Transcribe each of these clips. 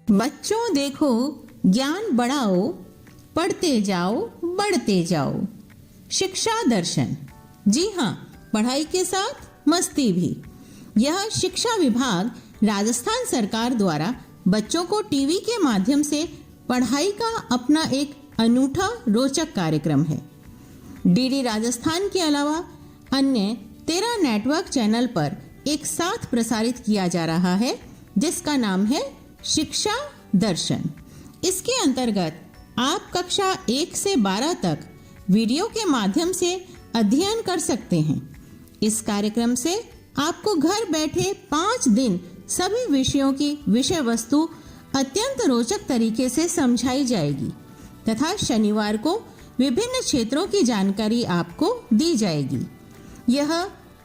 बच्चों देखो, ज्ञान बढ़ाओ, पढ़ते जाओ, बढ़ते जाओ। शिक्षा दर्शन। जी हाँ, पढ़ाई के साथ मस्ती भी। यह शिक्षा विभाग राजस्थान सरकार द्वारा बच्चों को टीवी के माध्यम से पढ़ाई का अपना एक अनूठा रोचक कार्यक्रम है। डीडी राजस्थान के अलावा अन्य 13 नेटवर्क चैनल पर एक साथ प्रसारित किया जा रहा है, जिसका नाम है शिक्षा दर्शन। इसके अंतर्गत आप कक्षा 1 से 12 तक वीडियो के माध्यम से अध्ययन कर सकते हैं। इस कार्यक्रम से आपको घर बैठे 5 दिन सभी विषयों की विषय वस्तु अत्यंत रोचक तरीके से समझाई जाएगी तथा शनिवार को विभिन्न क्षेत्रों की जानकारी आपको दी जाएगी। यह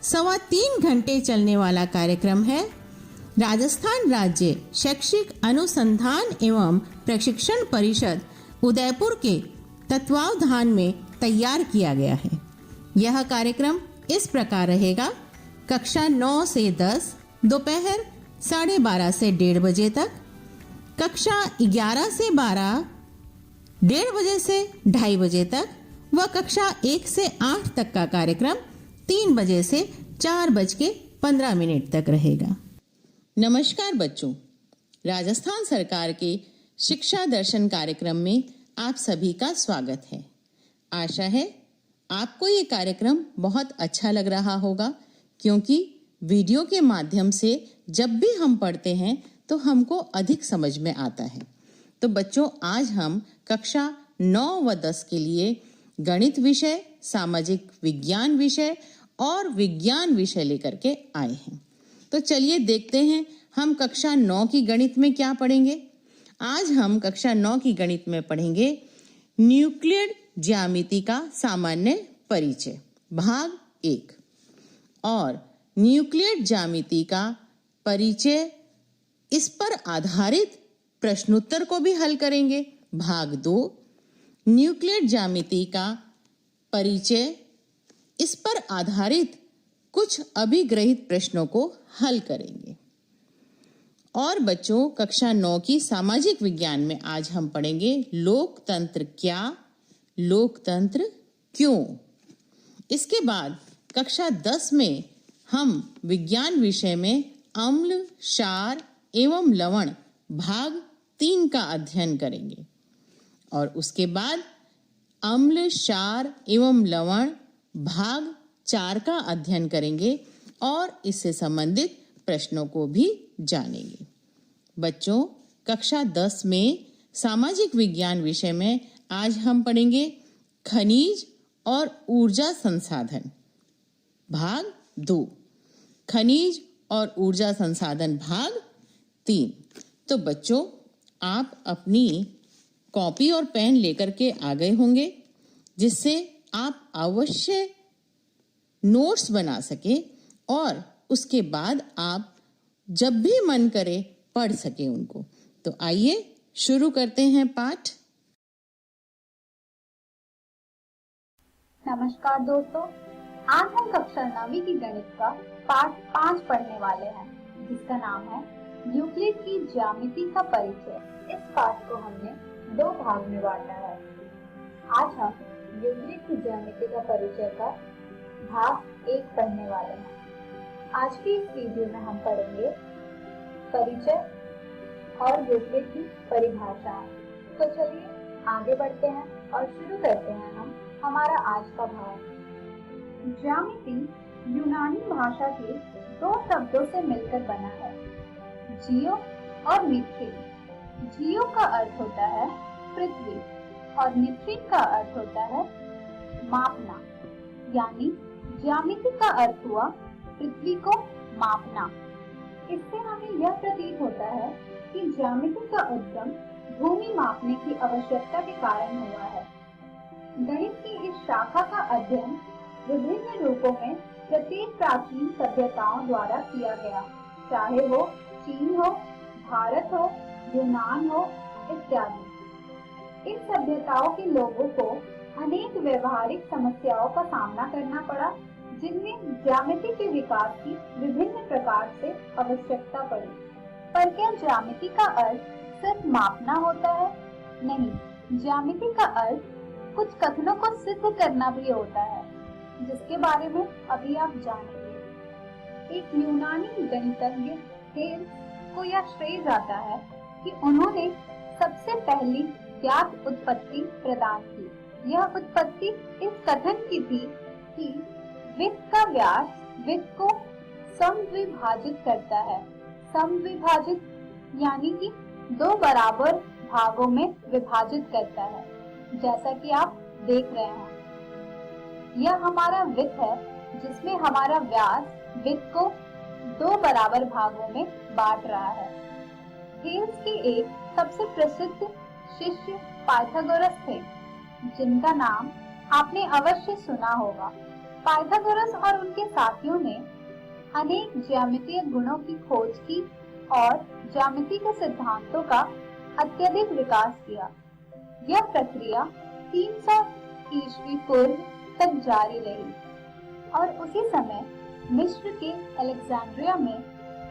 3.25 घंटे चलने वाला कार्यक्रम है। राजस्थान राज्य शैक्षिक अनुसंधान एवं प्रशिक्षण परिषद उदयपुर के तत्वावधान में तैयार किया गया है। यह कार्यक्रम इस प्रकार रहेगा: कक्षा 9 से 10 दोपहर 12:30 से 1:30 बजे तक, कक्षा 11 से 12 1:30 बजे से 2:30 बजे तक व कक्षा 1 से 8 तक का कार्यक्रम 3 बजे से 4:15 तक रहेगा। नमस्कार बच्चों, राजस्थान सरकार के शिक्षा दर्शन कार्यक्रम में आप सभी का स्वागत है। आशा है आपको ये कार्यक्रम बहुत अच्छा लग रहा होगा, क्योंकि वीडियो के माध्यम से जब भी हम पढ़ते हैं तो हमको अधिक समझ में आता है। तो बच्चों, आज हम कक्षा 9 व 10 के लिए गणित विषय, सामाजिक विज्ञान विषय और विज्ञान विषय लेकर के आए हैं। तो चलिए देखते हैं हम कक्षा 9 की गणित में क्या पढ़ेंगे। आज हम कक्षा 9 की गणित में पढ़ेंगे न्यूक्लियड ज्यामिति का सामान्य परिचय भाग 1 और न्यूक्लियड ज्यामिति का परिचय, इस पर आधारित प्रश्नोत्तर को भी हल करेंगे। भाग 2 न्यूक्लियड ज्यामिति का परिचय, इस पर आधारित कुछ अभिग्रहित प्रश्नों को हल करेंगे। और बच्चों, कक्षा 9 की सामाजिक विज्ञान में आज हम पढ़ेंगे लोकतंत्र क्या, लोकतंत्र क्यों। इसके बाद कक्षा 10 में हम विज्ञान विषय में अम्ल, क्षार एवं लवण भाग 3 का अध्ययन करेंगे और उसके बाद अम्ल, क्षार एवं लवण भाग 4 का अध्ययन करेंगे और इससे संबंधित प्रश्नों को भी जानेंगे। बच्चों, कक्षा 10 में सामाजिक विज्ञान विषय में आज हम पढ़ेंगे खनिज और ऊर्जा संसाधन भाग 2, खनिज और ऊर्जा संसाधन भाग 3। तो बच्चों, आप अपनी कॉपी और पेन लेकर के आ गए होंगे, जिससे आप अवश्य नोट्स बना सके और उसके बाद आप जब भी मन करे पढ़ सके उनको। तो आइए शुरू करते हैं पाठ। नमस्कार दोस्तों, आज हम कक्षा 9वीं की गणित का पाठ 5 पढ़ने वाले हैं, जिसका नाम है यूक्लिड की ज्यामिति का परिचय। इस पाठ को हमने 2 भाग में बांटा है। आज हम यूक्लिड की ज्यामिति का परिचय का भाग 1 पढ़ने वाले हैं। आज की इस वीडियो में हम पढ़ेंगे परिचय और यूक्लिड की परिभाषाएं। तो चलिए आगे बढ़ते हैं और शुरू करते हैं हम हमारा आज का भाग। ज्यामिति यूनानी भाषा के 2 शब्दों से मिलकर बना है, जियो और निट्रिन। जियो का अर्थ होता है पृथ्वी और निट्रिन का अर्थ होता है मापना, यानी ज्यामिति का अर्थ हुआ पृथ्वी को मापना। इससे हमें यह प्रतीत होता है कि ज्यामिति का उद्गम भूमि मापने की आवश्यकता के कारण हुआ है। गणित की इस शाखा का अध्ययन विभिन्न रूपों में प्रत्येक प्राचीन सभ्यताओं द्वारा किया गया, चाहे वो चीन हो, भारत हो, यूनान हो इत्यादि। इन सभ्यताओं के लोगों को अनेक व्यवहारिक समस्याओं का सामना करना पड़ा, जिनमें ज्यामिति के विकास की विभिन्न प्रकार से आवश्यकता पड़ी। पर क्या ज्यामिति का अर्थ सिर्फ मापना होता है? नहीं, ज्यामिति का अर्थ कुछ कथनों को सिद्ध करना भी होता है, जिसके बारे में अभी आप जानेंगे। एक यूनानी गणितज्ञ थेल्स को यह श्रेय जाता है कि उन्होंने सबसे पहली ज्ञात उत्पत्ति प्रदान की। यह उत्पत्ति इस कथन की थी कि वृत्त का व्यास वृत्त को समद्विभाजित करता है। समद्विभाजित यानी कि दो बराबर भागों में विभाजित करता है, जैसा कि आप देख रहे हैं। यह हमारा वृत्त है जिसमें हमारा व्यास वृत्त को दो बराबर भागों में बांट रहा है। थेल्स के एक सबसे प्रसिद्ध शिष्य पाइथागोरस थे, जिनका नाम आपने अवश्य सुना होगा। पाइथागोरस और उनके साथियों ने अनेक ज्यामितीय गुणों की खोज की और ज्यामिति के सिद्धांतों का अत्यधिक विकास किया। यह प्रक्रिया 300 ईस्वी पूर्व तक जारी रही और उसी समय मिस्र के अलेक्जेंड्रिया में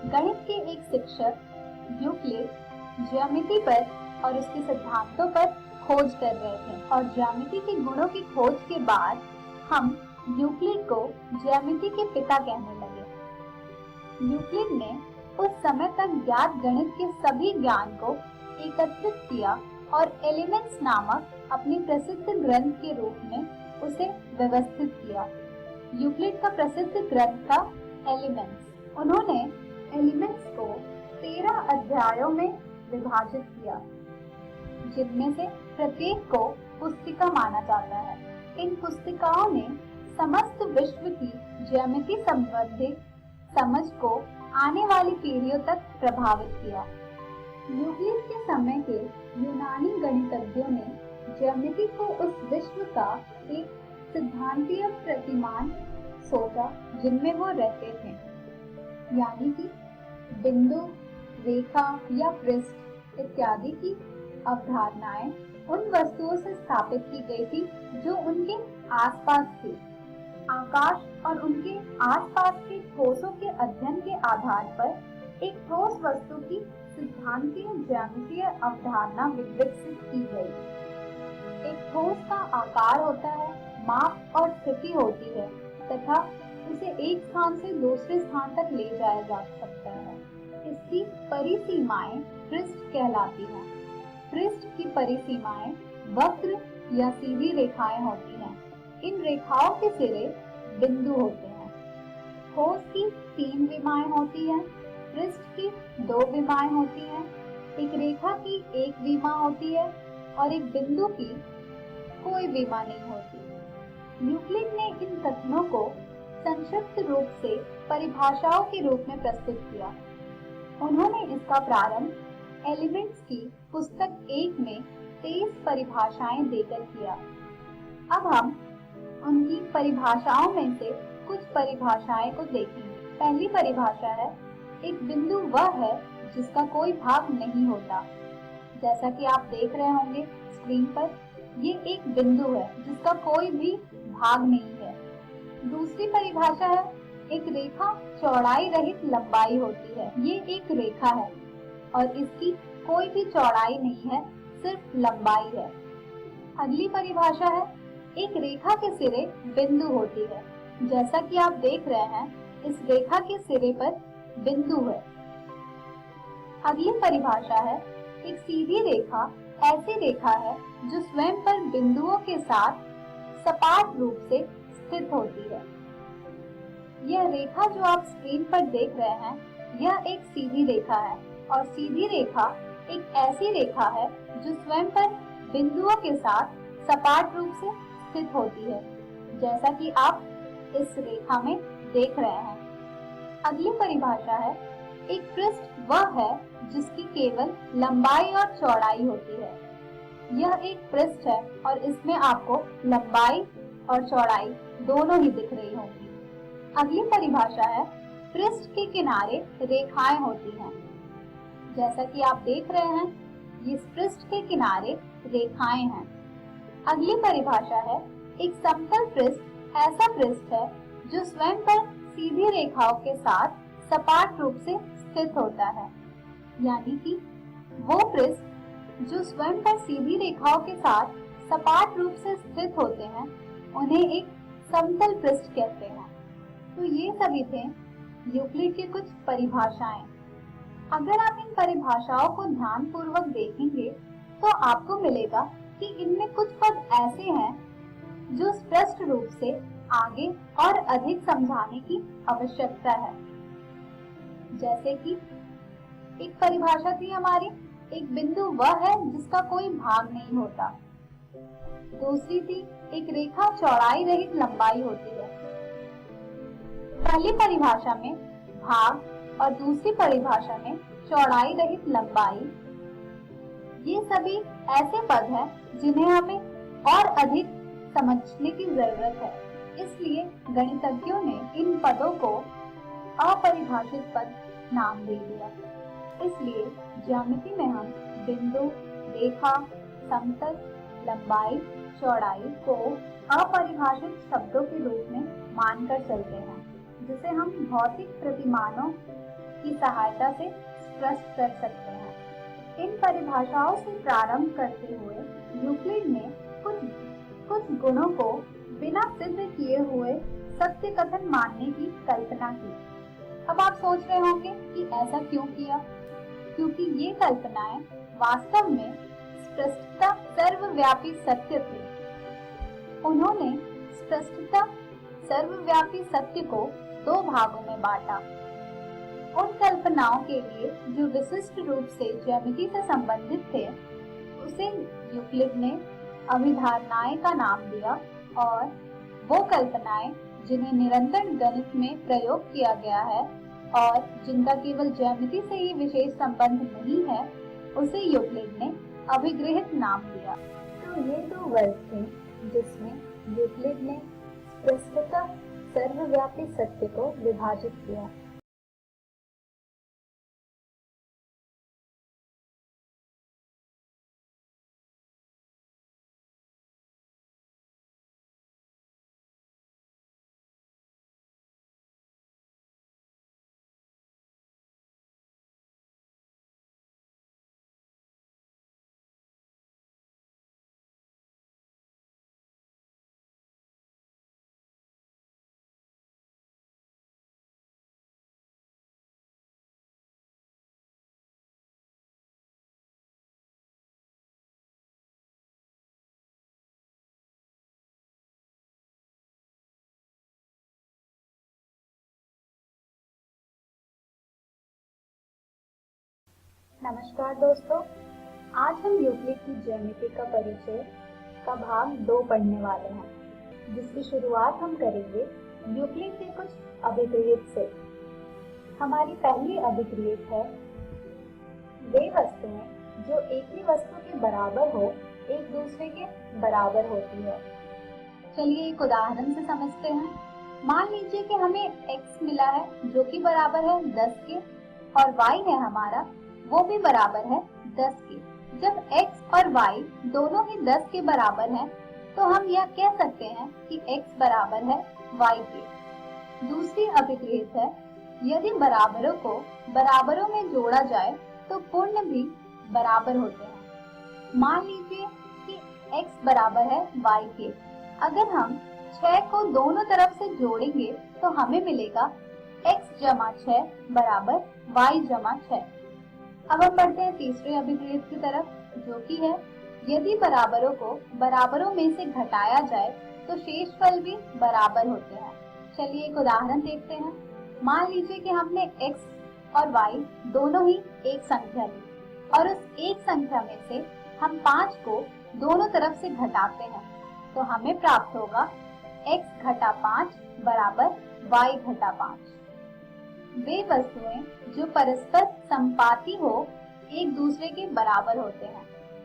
गणित के एक शिक्षक यूक्लिड ज्यामिति पर और उसके सिद्धांतों पर खोज कर रहे थे और ज्यामिति के गुणों की खोज के बाद हम यूक्लिड को ज्यामिति के पिता कहने लगे। यूक्लिड ने उस समय तक ज्ञात गणित के सभी ज्ञान को एकत्रित किया और एलिमेंट्स नामक अपनी प्रसिद्ध ग्रंथ के रूप में उसे व्यवस्थित किया। यूक्लिड का प्रसिद्ध ग्रंथ था एलिमेंट्स। उन्होंने एलिमेंट्स को 13 अध्यायों में विभाजित किया, जिनमें से प्रत्येक को पुस्तिका माना जाता है। इन पुस्तिकाओं ने समस्त विश्व की ज्यामिति संबंधित समझ को आने वाली पीढ़ियों तक प्रभावित किया। यूक्लिड के समय के यूनानी गणितज्ञों ने ज्यामिति को उस विश्व का एक सिद्धांतीय प्रतिमान सोचा जिनमें वो रहते थे, यानी कि बिंदु, रेखा या पृष्ठ इत्यादि की अवधारणाएं उन वस्तुओं से स्थापित की गई थी जो उनके आसपास थी। आकाश और उनके आसपास के ठोसों के अध्ययन के आधार पर एक ठोस वस्तु की सिद्धांतीय ज्यामितीय अवधारणा विकसित की गई। एक ठोस का आकार होता है, माप और स्थिति होती है तथा उसे एक स्थान से दूसरे स्थान तक ले जाया जा सकता है। इसकी परिसीमाएं पृष्ठ कहलाती हैं। पृष्ठ की परिसीमाएं वक्र या सीधी रेखाएं होती हैं। इन रेखाओं के सिरे बिंदु होते हैं। ठोस की 3 विमाएं होती हैं, पृष्ठ की 2 विमाएं होती हैं, एक रेखा की 1 विमा होती है और एक बिंदु की कोई विमा नहीं होती। यूक्लिड ने इन कथनों को संक्षिप्त रूप से परिभाषाओं के रूप में प्रस्तुत किया। उन्होंने इसका प्रारंभ एलिमेंट्स की पुस्तक 1 में 23 परिभाषाएं देकर किया। अब हम उनकी परिभाषाओं में से कुछ परिभाषाएं को देखेंगे। पहली परिभाषा है, एक बिंदु वह है जिसका कोई भाग नहीं होता। जैसा कि आप देख रहे होंगे स्क्रीन पर, ये एक बिंदु है जिसका कोई भी भाग नहीं है। दूसरी परिभाषा है, एक रेखा चौड़ाई रहित लंबाई होती है। ये एक रेखा है और इसकी कोई भी चौड़ाई नहीं है, सिर्फ लंबाई है। अगली परिभाषा है, एक रेखा के सिरे बिंदु होती है। जैसा कि आप देख रहे हैं, इस रेखा के सिरे पर बिंदु है। अगली परिभाषा है, एक सीधी रेखा ऐसी रेखा है जो स्वयं पर बिंदुओं के साथ सपाट रूप से स्थित होती है। यह रेखा जो आप स्क्रीन पर देख रहे हैं, यह एक सीधी रेखा है और सीधी रेखा एक ऐसी रेखा है जो स्वयं पर बिंदुओं के साथ सपाट रूप से स्थित होती है, जैसा कि आप इस रेखा में देख रहे हैं। अगली परिभाषा है, एक पृष्ठ वह है जिसकी केवल लंबाई और चौड़ाई होती है। यह एक पृष्ठ है और इसमें आपको लंबाई और चौड़ाई दोनों ही दिख रही होंगी। अगली परिभाषा है, पृष्ठ के किनारे रेखाएं होती हैं। जैसा कि आप देख रहे हैं, इस पृष्ठ के किनारे रेखाएं हैं। अगली परिभाषा है, एक समतल पृष्ठ ऐसा पृष्ठ है जो स्वयं पर सीधी रेखाओं के साथ सपाट रूप से स्थित होता है, यानी कि वो पृष्ठ जो स्वयं पर सीधी रेखाओं के साथ सपाट रूप से स्थित होते हैं उन्हें एक समतल पृष्ठ कहते हैं। तो ये सभी थे यूक्लिड के कुछ परिभाषाएं। अगर आप इन परिभाषाओं को ध्यान पूर्वक देखेंगे तो आपको मिलेगा कि इनमें कुछ पद ऐसे हैं जो स्पष्ट रूप से आगे और अधिक समझाने की आवश्यकता है। जैसे कि एक परिभाषा थी हमारी, एक बिंदु वह है जिसका कोई भाग नहीं होता। दूसरी थी, एक रेखा चौड़ाई रहित लंबाई होती है। पहली परिभाषा में भाग और दूसरी परिभाषा में चौड़ाई रहित लंबाई, ये सभी ऐसे पद हैं जिन्हें हमें और अधिक समझने की जरूरत है। इसलिए गणितज्ञों ने इन पदों को अपरिभाषित पद नाम दे दिया। इसलिए ज्यामिति में हम बिंदु, रेखा, समतल, लंबाई, चौड़ाई को अपरिभाषित शब्दों के रूप में मानकर चलते हैं, जिसे हम भौतिक प्रतिमानों की सहायता से स्पष्ट कर सकते हैं। इन परिभाषाओं से प्रारंभ करते हुए यूक्लिड ने कुछ गुणों को बिना सिद्ध किए हुए सत्य कथन मानने की कल्पना की। अब आप सोच रहे होंगे कि ऐसा क्यों किया? क्योंकि ये कल्पनाएं वास्तव में स्पष्टता सर्वव्यापी सत्य थे। उन्होंने स्पष्टता सर्वव्यापी सत्य को दो भागों में बांटा। उन कल्पनाओं के लिए जो विशिष्ट रूप से ज्यामिति से संबंधित थे, उसे यूक्लिड ने अभिधारणाएं का नाम दिया, और वो कल्पनाएं जिन्हें निरंतर गणित में प्रयोग किया गया है और जिनका केवल ज्यामिति से ही विशेष संबंध नहीं है, उसे यूक्लिड ने अभिगृहित नाम दिया। तो ये दो वर्ग थे जिसमें यूक्लिड ने स्पष्टता सर्वव्यापी सत्य को विभाजित किया। नमस्कार दोस्तों, आज हम यूक्लिड की ज्यामिति का परिचय का भाग 2 पढ़ने वाले हैं, जिसकी शुरुआत हम करेंगे यूक्लिड के कुछ अभिगृहित से। हमारी पहली अभिगृहित है, वे वस्तुएं जो एक ही वस्तु के बराबर हो एक दूसरे के बराबर होती है। चलिए एक उदाहरण से समझते हैं। मान लीजिए कि हमें x मिला है जो कि बराबर है 10 के, और y है हमारा, वो भी बराबर है 10 के। जब x और y दोनों ही 10 के बराबर हैं, तो हम यह कह सकते हैं कि x बराबर है y के। दूसरी अभिगृहित है, यदि बराबरों को बराबरों में जोड़ा जाए तो पूर्ण भी बराबर होते हैं। मान लीजिए कि x बराबर है y के। अगर हम 6 को दोनों तरफ से जोड़ेंगे तो हमें मिलेगा x जमा 6 बराबर y जमा 6। अब हम बढ़ते हैं तीसरे अभिगृहित की तरफ, जो कि है, यदि बराबरों को बराबरों में से घटाया जाए तो शेषफल भी बराबर होते हैं। चलिए एक उदाहरण देखते हैं। मान लीजिए कि हमने x और y दोनों ही एक संख्या ली, और उस एक संख्या में से हम 5 को दोनों तरफ से घटाते हैं, तो हमें प्राप्त होगा x घटा 5 बराबर y घटा 5। वे वस्तुएं जो परस्पर संपाती हो एक दूसरे के बराबर होते हैं।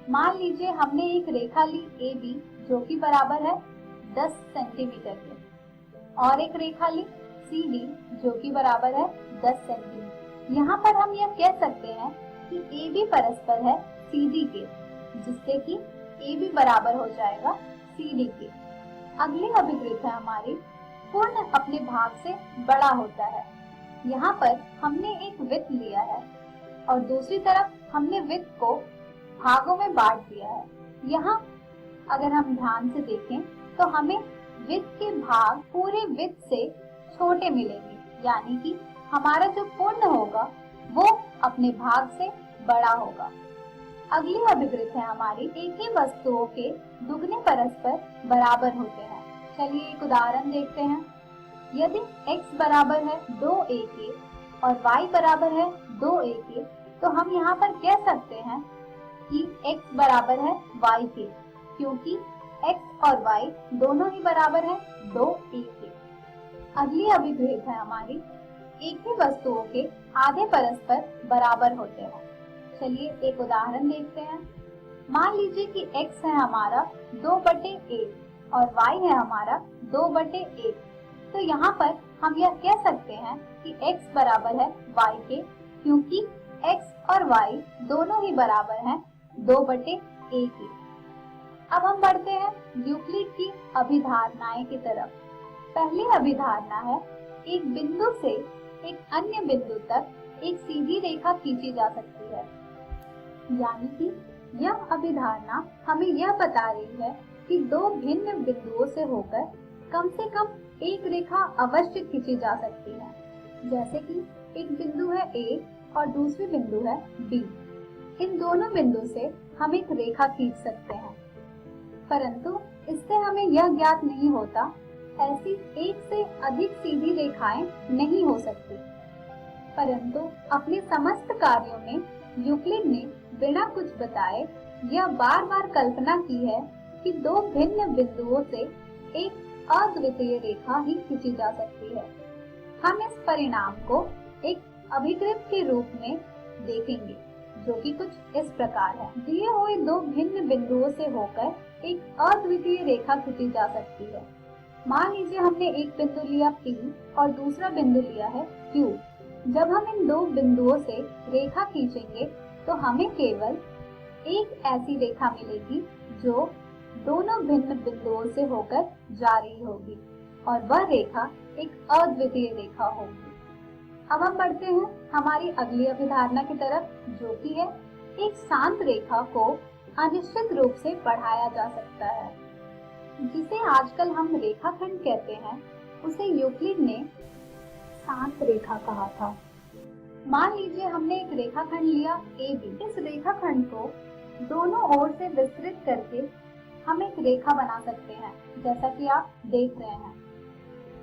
मान लीजिए हमने एक रेखा ली AB जो कि बराबर है 10 सेंटीमीटर के, और एक रेखा ली CD जो कि बराबर है 10 सेंटीमीटर। यहाँ पर हम यह कह सकते हैं कि AB परस्पर है CD के, जिससे कि AB बराबर हो जाएगा CD के। अगली अभिगृहित है हमारी, पूर्ण अपने भाग से बड़ा होता है। यहाँ पर हमने एक वृत्त लिया है और दूसरी तरफ हमने वृत्त को भागों में बांट दिया है। यहाँ अगर हम ध्यान से देखें तो हमें वृत्त के भाग पूरे वृत्त से छोटे मिलेंगे, यानी कि हमारा जो पूर्ण होगा वो अपने भाग से बड़ा होगा। अगली अभिवृत्त है हमारी, एक ही वस्तुओं के दुगने परस्पर बराबर होते हैं। चलिए एक उदाहरण देखते हैं। यदि x बराबर है 2a और y बराबर है 2a, तो हम यहाँ पर कह सकते हैं कि x बराबर है y के, क्योंकि x और y दोनों ही बराबर है 2a के। अगली अभिवृत्त है हमारी, एक ही वस्तुओं के आधे परस्पर बराबर होते हैं। चलिए एक उदाहरण देखते हैं। मान लीजिए कि x है हमारा 2/1 और y है हमारा 2/1, तो यहाँ पर हम यह कह सकते हैं कि x बराबर है y के, क्योंकि x और y दोनों ही बराबर हैं 2/1 के। अब हम बढ़ते हैं यूक्लिड की अभिधारणाएं की तरफ। पहली अभिधारणा है, एक बिंदु से एक अन्य बिंदु तक एक सीधी रेखा खींची जा सकती है। यानी कि यह अभिधारणा हमें यह बता रही है कि दो भिन्न बिंदुओं से होकर कम से कम एक रेखा अवश्य खींची जा सकती है। जैसे कि एक बिंदु है A और दूसरी बिंदु है B। इन दोनों बिंदु से हम एक रेखा खींच सकते हैं, परंतु इससे हमें यह ज्ञात नहीं होता ऐसी एक से अधिक सीधी रेखाएं नहीं हो सकती। परंतु अपने समस्त कार्यों में यूक्लिड ने बिना कुछ बताए यह बार बार कल्पना की है कि दो भिन्न बिंदुओं से एक अद्वितीय रेखा ही खींची जा सकती है। हम इस परिणाम को एक अभिकृत के रूप में देखेंगे, जो कि कुछ इस प्रकार है। दिए हुए दो भिन्न बिंदुओं से होकर एक अद्वितीय रेखा खींची जा सकती है। मान लीजिए हमने एक बिंदु लिया P और दूसरा बिंदु लिया है Q। जब हम इन दो बिंदुओं से रेखा खींचेंगे तो हमें केवल एक ऐसी रेखा मिलेगी जो दोनों भिन्न बिंदुओं से होकर जा रही होगी, और वह रेखा एक अद्वितीय रेखा होगी। अब हम बढ़ते हैं हमारी अगली अभिधारणा की तरफ, जो कि है एक शांत रेखा को अनिश्चित रूप से बढ़ाया जा सकता है। जिसे आजकल हम रेखाखंड कहते हैं, उसे यूक्लिड ने शांत रेखा कहा था। मान लीजिए हमने एक रेखाखंड लिया AB। इस रेखाखंड को दोनों ओर से विस्तृत करके हम एक रेखा बना सकते हैं, जैसा कि आप देख रहे हैं।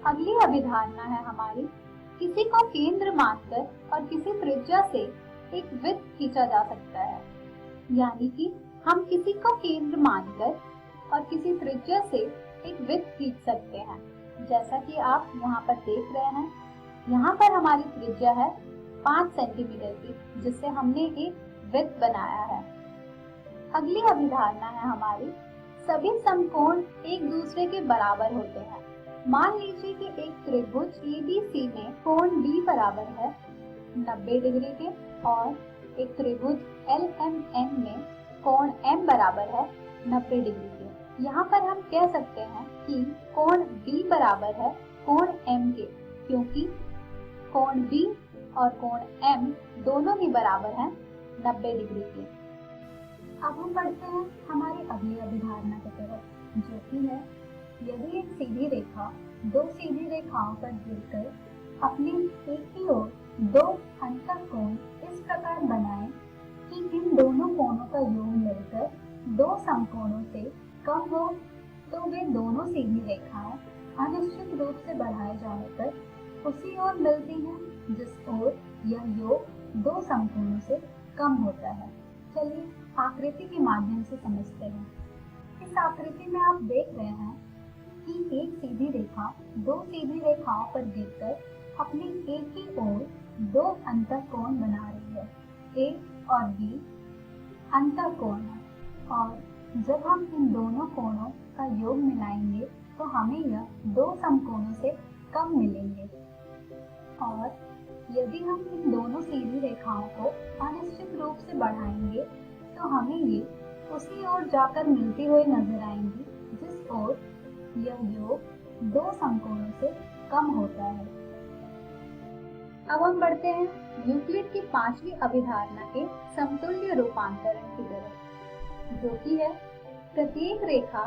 अगली अभिधारणा है हमारी, किसी को केंद्र मानकर और किसी त्रिज्या से एक वृत्त खींचा जा सकता है। यानी कि हम किसी को केंद्र मानकर और किसी त्रिज्या से एक वृत्त खींच सकते हैं, जैसा कि आप यहाँ पर देख रहे हैं। यहाँ पर हमारी त्रिज्या है 5 सेंटीमीटर की, जिससे हमने एक वृत्त बनाया है। अगली अभिधारणा है हमारी, सभी समकोण एक दूसरे के बराबर होते हैं। मान लीजिए कि एक त्रिभुज ABC में कोण B बराबर है 90 डिग्री के और एक त्रिभुज LMN में कोण M बराबर है 90 डिग्री के। यहाँ पर हम कह सकते हैं कि कोण B बराबर है कोण M के, क्योंकि कोण B और कोण M दोनों ही बराबर हैं 90 डिग्री के। अब हम बढ़ते हैं हमारी अगली अभिधारणा की तरफ, जो कि है, यदि एक सीधी रेखा दो सीधी रेखाओं पर गिरकर अपने एक ही ओर दो अंतःकोण इस प्रकार बनाए कि इन दोनों कोणों का योग मिलकर दो समकोणों से कम हो, तो वे दोनों सीधी रेखाएं अनिश्चित रूप से बढ़ाए जाने पर उसी ओर मिलती हैं जिस ओर यह योग दो समकोणों से कम होता है। चलिए आकृति के माध्यम से समझते हैं। इस आकृति में आप देख रहे हैं कि एक सीधी रेखा दो सीधी रेखाओं पर गिरकर अपनी एक ही ओर दो अंतःकोण बना रही है। A और B अंतःकोण है, और जब हम इन दोनों कोणों का योग मिलाएंगे तो हमें यह दो समकोणों से कम मिलेंगे। और यदि हम इन दोनों सीधी रेखाओं को अनिश्चित रूप से बढ़ाएंगे तो हमें ये उसी ओर जाकर मिलती हुई नजर आएंगी जिस ओर यह योग दो समकोणों से कम होता है। अब हम बढ़ते हैं यूक्लिड की 5वीं अभिधारणा के समतुल्य रूपांतरण की तरफ, जो कि है प्रत्येक रेखा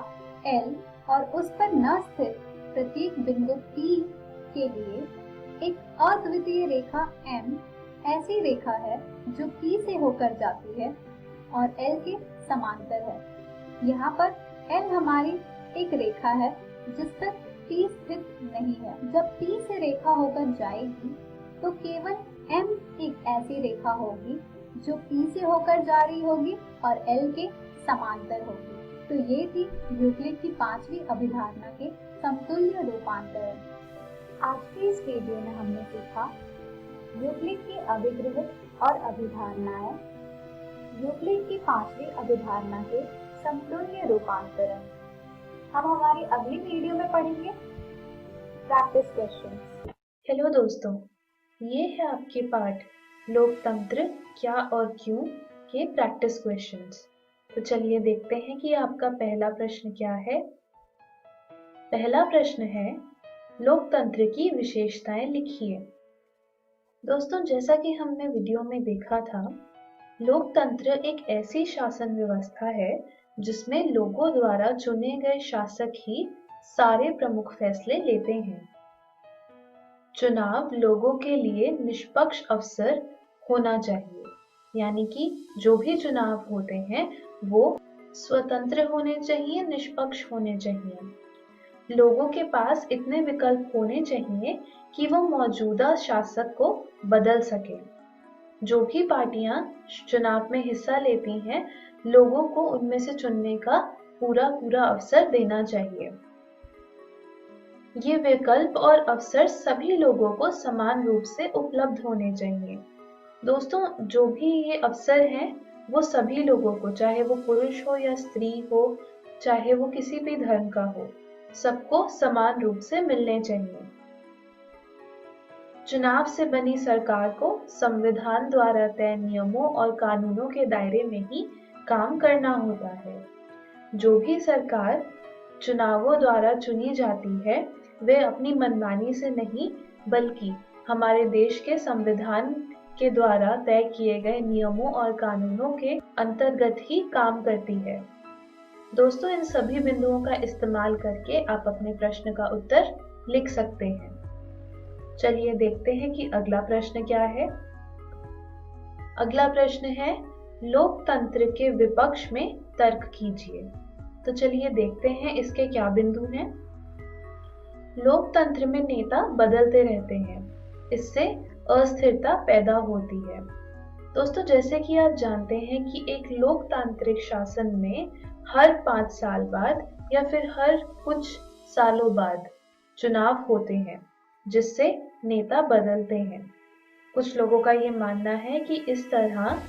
L और उस पर न स्थित प्रत्येक बिंदु P के लिए एक अद्वितीय रेखा M ऐसी रेखा है जो P से होकर जाती है और L के समांतर है। यहाँ पर L हमारी एक रेखा है जिस पर P स्थित नहीं है। जब P से रेखा होकर जाएगी तो केवल M एक ऐसी रेखा होगी जो P से होकर जा रही होगी और L के समांतर होगी। तो ये थी यूक्लिड की 5वीं अभिधारणा के समतुल्य रूपांतरण। आज की इस वीडियो में हमने सीखा यूक्लिड की अभिगृहित और अभिधारणाएं, यूक्लिड की 5वीं अभिधारणा के समतुल्य रूपांतरण। हम हमारी अगली वीडियो में पढ़ेंगे प्रैक्टिस क्वेश्चन। हेलो दोस्तों, ये है आपके पाठ लोकतंत्र क्या और क्यों के प्रैक्टिस क्वेश्चंस। तो चलिए देखते हैं कि आपका पहला प्रश्न क्या है। पहला प्रश्न है, लोकतंत्र की विशेषताएं लिखिए। दोस्तों, जैसा कि हमने वीडियो में देखा था, लोकतंत्र एक ऐसी शासन व्यवस्था है जिसमें लोगों द्वारा चुने गए शासक ही सारे प्रमुख फैसले लेते हैं। चुनाव लोगों के लिए निष्पक्ष अवसर होना चाहिए, यानी कि जो भी चुनाव होते हैं वो स्वतंत्र होने चाहिए, निष्पक्ष होने चाहिए। लोगों के पास इतने विकल्प होने चाहिए कि वो मौजूदा शासक को बदल सके। जो भी पार्टियां चुनाव में हिस्सा लेती हैं, लोगों को उनमें से चुनने का पूरा अवसर देना चाहिए। ये विकल्प और अवसर सभी लोगों को समान रूप से उपलब्ध होने चाहिए। दोस्तों, जो भी ये अवसर हैं, वो सभी लोगों को, चाहे वो पुरुष हो या स्त्री हो, चाहे वो किसी भी धर्म का हो, सबको समान रूप से मिलने चाहिए। चुनाव से बनी सरकार को संविधान द्वारा तय नियमों और कानूनों के दायरे में ही काम करना होता है। जो भी सरकार चुनावों द्वारा चुनी जाती है, वे अपनी मनमानी से नहीं बल्कि हमारे देश के संविधान के द्वारा तय किए गए नियमों और कानूनों के अंतर्गत ही काम करती है। दोस्तों, इन सभी बिंदुओं का इस्तेमाल करके आप अपने प्रश्न का उत्तर लिख सकते हैं। चलिए देखते हैं कि अगला प्रश्न क्या है। अगला प्रश्न है, लोकतंत्र के विपक्ष में तर्क कीजिए। तो चलिए देखते हैं इसके क्या बिंदु हैं। लोकतंत्र में नेता बदलते रहते हैं, इससे अस्थिरता पैदा होती है। दोस्तों, जैसे कि आप जानते हैं कि एक लोकतांत्रिक शासन में हर 5 साल बाद या फिर हर कुछ सालों बाद चुनाव होते हैं, जिससे नेता बदलते हैं। कुछ लोगों का ये मानना है कि इस तरह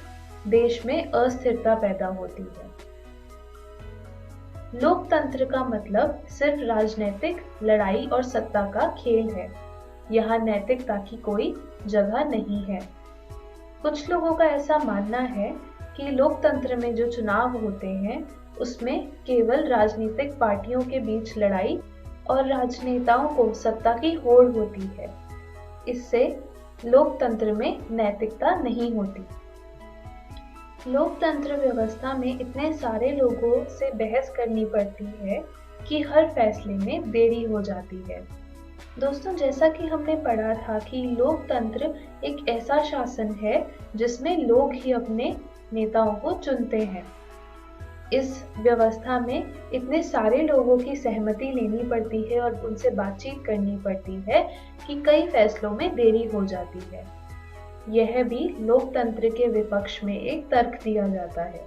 देश में अस्थिरता पैदा होती है। लोकतंत्र का मतलब सिर्फ राजनीतिक लड़ाई और सत्ता का खेल है। यहाँ नैतिकता की कोई जगह नहीं है। कुछ लोगों का ऐसा मानना है कि लोकतंत्र में जो चुनाव होते हैं, उसमें केवल राजनीतिक पार्टियों के बीच लड़ाई और राजनेताओं को सत्ता की होड़ होती है। इससे लोकतंत्र में नैतिकता नहीं होती। लोकतंत्र व्यवस्था में इतने सारे लोगों से बहस करनी पड़ती है कि हर फैसले में देरी हो जाती है। दोस्तों, जैसा कि हमने पढ़ा था कि लोकतंत्र एक ऐसा शासन है जिसमें लोग ही अपने नेताओं को चुनते हैं। इस व्यवस्था में इतने सारे लोगों की सहमति लेनी पड़ती है और उनसे बातचीत करनी पड़ती है कि कई फैसलों में देरी हो जाती है। यह भी लोकतंत्र के विपक्ष में एक तर्क दिया जाता है।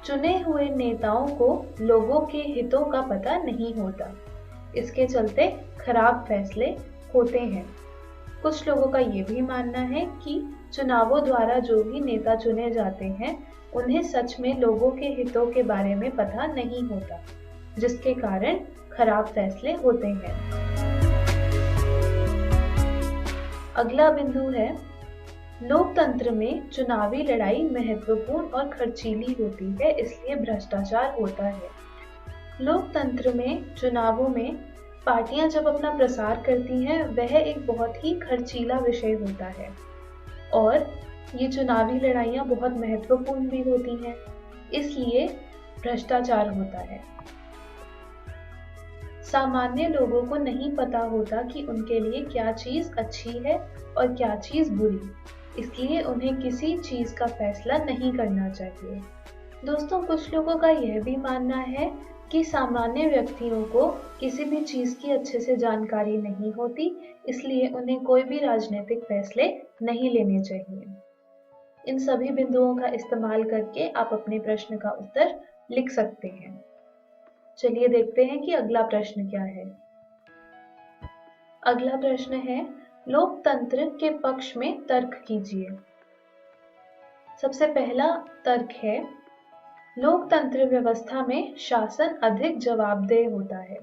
चुने हुए नेताओं को लोगों के हितों का पता नहीं होता, इसके चलते खराब फैसले होते हैं। कुछ लोगों का ये भी मानना है कि चुनावों द्वारा जो भी नेता चुने जाते हैं, उन्हें सच में लोगों के हितों के बारे में पता नहीं होता, जिसके कारण खराब फैसले होते हैं। अगला बिंदु है, लोकतंत्र में चुनावी लड़ाई महत्वपूर्ण और खर्चीली होती है, इसलिए भ्रष्टाचार होता है। लोकतंत्र में चुनावों में पार्टियां जब अपना प्रसार करती हैं वह एक बहुत ही खर्चीला विषय होता है और ये चुनावी लड़ाइयां बहुत महत्वपूर्ण भी होती हैं, इसलिए भ्रष्टाचार होता है। सामान्य लोगों को नहीं पता होता कि उनके लिए क्या चीज अच्छी है और क्या चीज बुरी, इसलिए उन्हें किसी चीज का फैसला नहीं करना चाहिए। दोस्तों, कुछ लोगों का यह भी मानना है कि सामान्य व्यक्तियों को किसी भी चीज की अच्छे से जानकारी नहीं होती, इसलिए उन्हें कोई भी राजनीतिक फैसले नहीं लेने चाहिए। इन सभी बिंदुओं का इस्तेमाल करके आप अपने प्रश्न का उत्तर लिख सकते हैं। चलिए देखते हैं कि अगला प्रश्न क्या है। अगला प्रश्न है, लोकतंत्र के पक्ष में तर्क कीजिए। सबसे पहला तर्क है, लोकतंत्र व्यवस्था में शासन अधिक जवाबदेह होता है।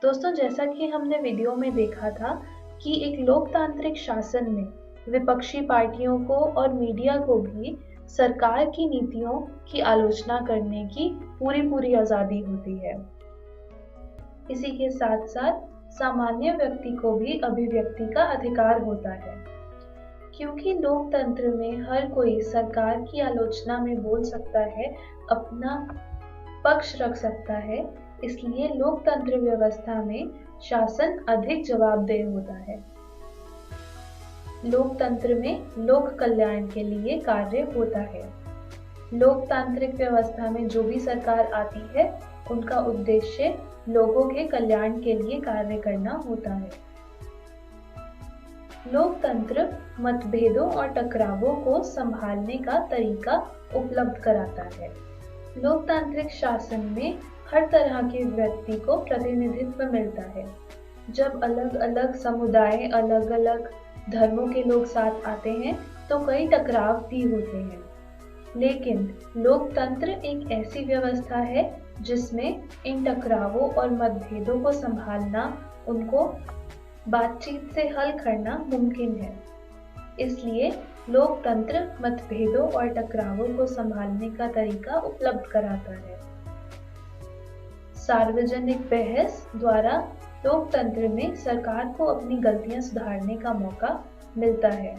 दोस्तों, जैसा कि हमने वीडियो में देखा था कि एक लोकतांत्रिक शासन में विपक्षी पार्टियों को और मीडिया को भी सरकार की नीतियों की आलोचना करने की पूरी आजादी होती है। इसी के साथ साथ सामान्य व्यक्ति को भी अभिव्यक्ति का अधिकार होता है। क्योंकि लोकतंत्र में हर कोई सरकार की आलोचना में बोल सकता है, अपना पक्ष रख सकता है, इसलिए लोकतंत्र व्यवस्था में शासन अधिक जवाबदेह होता है। लोकतंत्र में लोक कल्याण के लिए कार्य होता है। लोकतांत्रिक व्यवस्था में जो भी सरकार आती है, उनका उद्देश्य लोगों के कल्याण के लिए कार्य करना होता है। लोकतंत्र मतभेदों और टकरावों को संभालने का तरीका उपलब्ध कराता है। लोकतांत्रिक शासन में हर तरह के व्यक्ति को प्रतिनिधित्व मिलता है। जब अलग अलग समुदाय, अलग अलग धर्मों के लोग साथ आते हैं तो कई टकराव भी होते हैं, लेकिन लोकतंत्र एक ऐसी व्यवस्था है जिसमें इन टकरावों और मतभेदों को संभालना, उनको बातचीत से हल करना मुमकिन है। इसलिए लोकतंत्र मतभेदों और टकरावों को संभालने का तरीका उपलब्ध कराता है। सार्वजनिक बहस द्वारा लोकतंत्र में सरकार को अपनी गलतियां सुधारने का मौका मिलता है।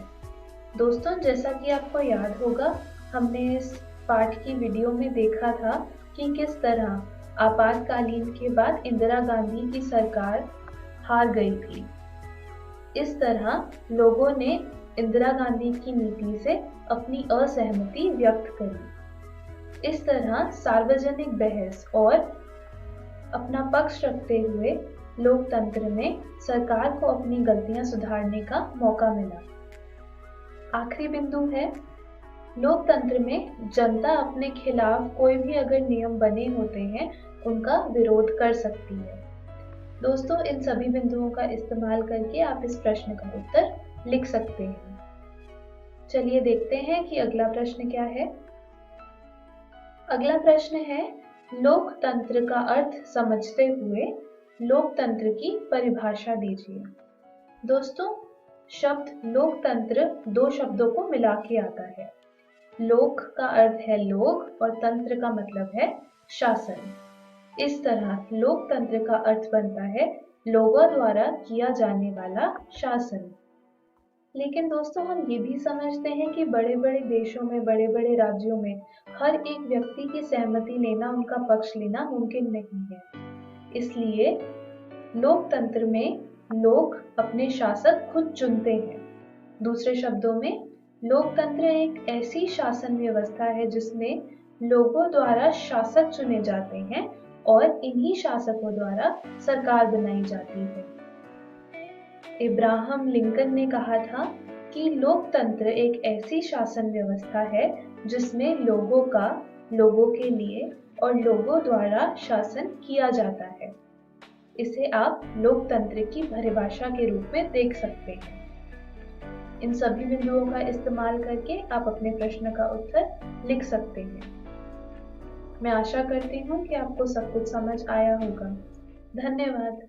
दोस्तों, जैसा कि आपको याद होगा, हमने इस पाठ की वीडियो में देखा था कि किस तरह आपातकालीन के बाद इंदिरा गांधी की सरकार हार गई थी। इस तरह लोगों ने इंदिरा गांधी की नीति से अपनी असहमति व्यक्त करी। इस तरह सार्वजनिक बहस और अपना पक्ष रखते हुए लोकतंत्र में सरकार को अपनी गलतियां सुधारने का मौका मिला। आखिरी बिंदु है, लोकतंत्र में जनता अपने खिलाफ कोई भी अगर नियम बने होते हैं, उनका विरोध कर सकती है। दोस्तों, इन सभी बिंदुओं का इस्तेमाल करके आप इस प्रश्न का उत्तर लिख सकते हैं। चलिए देखते हैं कि अगला प्रश्न क्या है। अगला प्रश्न है, लोकतंत्र का अर्थ समझते हुए लोकतंत्र की परिभाषा दीजिए। दोस्तों, शब्द लोकतंत्र दो शब्दों को मिला के आता है। लोक का अर्थ है लोग और तंत्र का मतलब है शासन। इस तरह लोकतंत्र का अर्थ बनता है लोगों द्वारा किया जाने वाला शासन। लेकिन दोस्तों, हम ये भी समझते हैं कि बड़े बड़े देशों में, बड़े बड़े राज्यों में हर एक व्यक्ति की सहमति लेना, उनका पक्ष लेना मुमकिन नहीं है। इसलिए लोकतंत्र में लोग अपने शासक खुद चुनते हैं। दूसरे शब्दों में, लोकतंत्र एक ऐसी शासन व्यवस्था है जिसमें लोगों द्वारा शासक चुने जाते हैं और इन्हीं शासकों द्वारा सरकार बनाई जाती है। इब्राहम लिंकन ने कहा था कि लोकतंत्र एक ऐसी शासन व्यवस्था है जिसमें लोगों का लोगों के लिए और लोगों द्वारा शासन किया जाता है। इसे आप लोकतंत्र की परिभाषा के रूप में देख सकते हैं। इन सभी बिंदुओं का इस्तेमाल करके आप अपने प्रश्न का उत्तर लिख सकते हैं। मैं आशा करती हूँ कि आपको सब कुछ समझ आया होगा। धन्यवाद।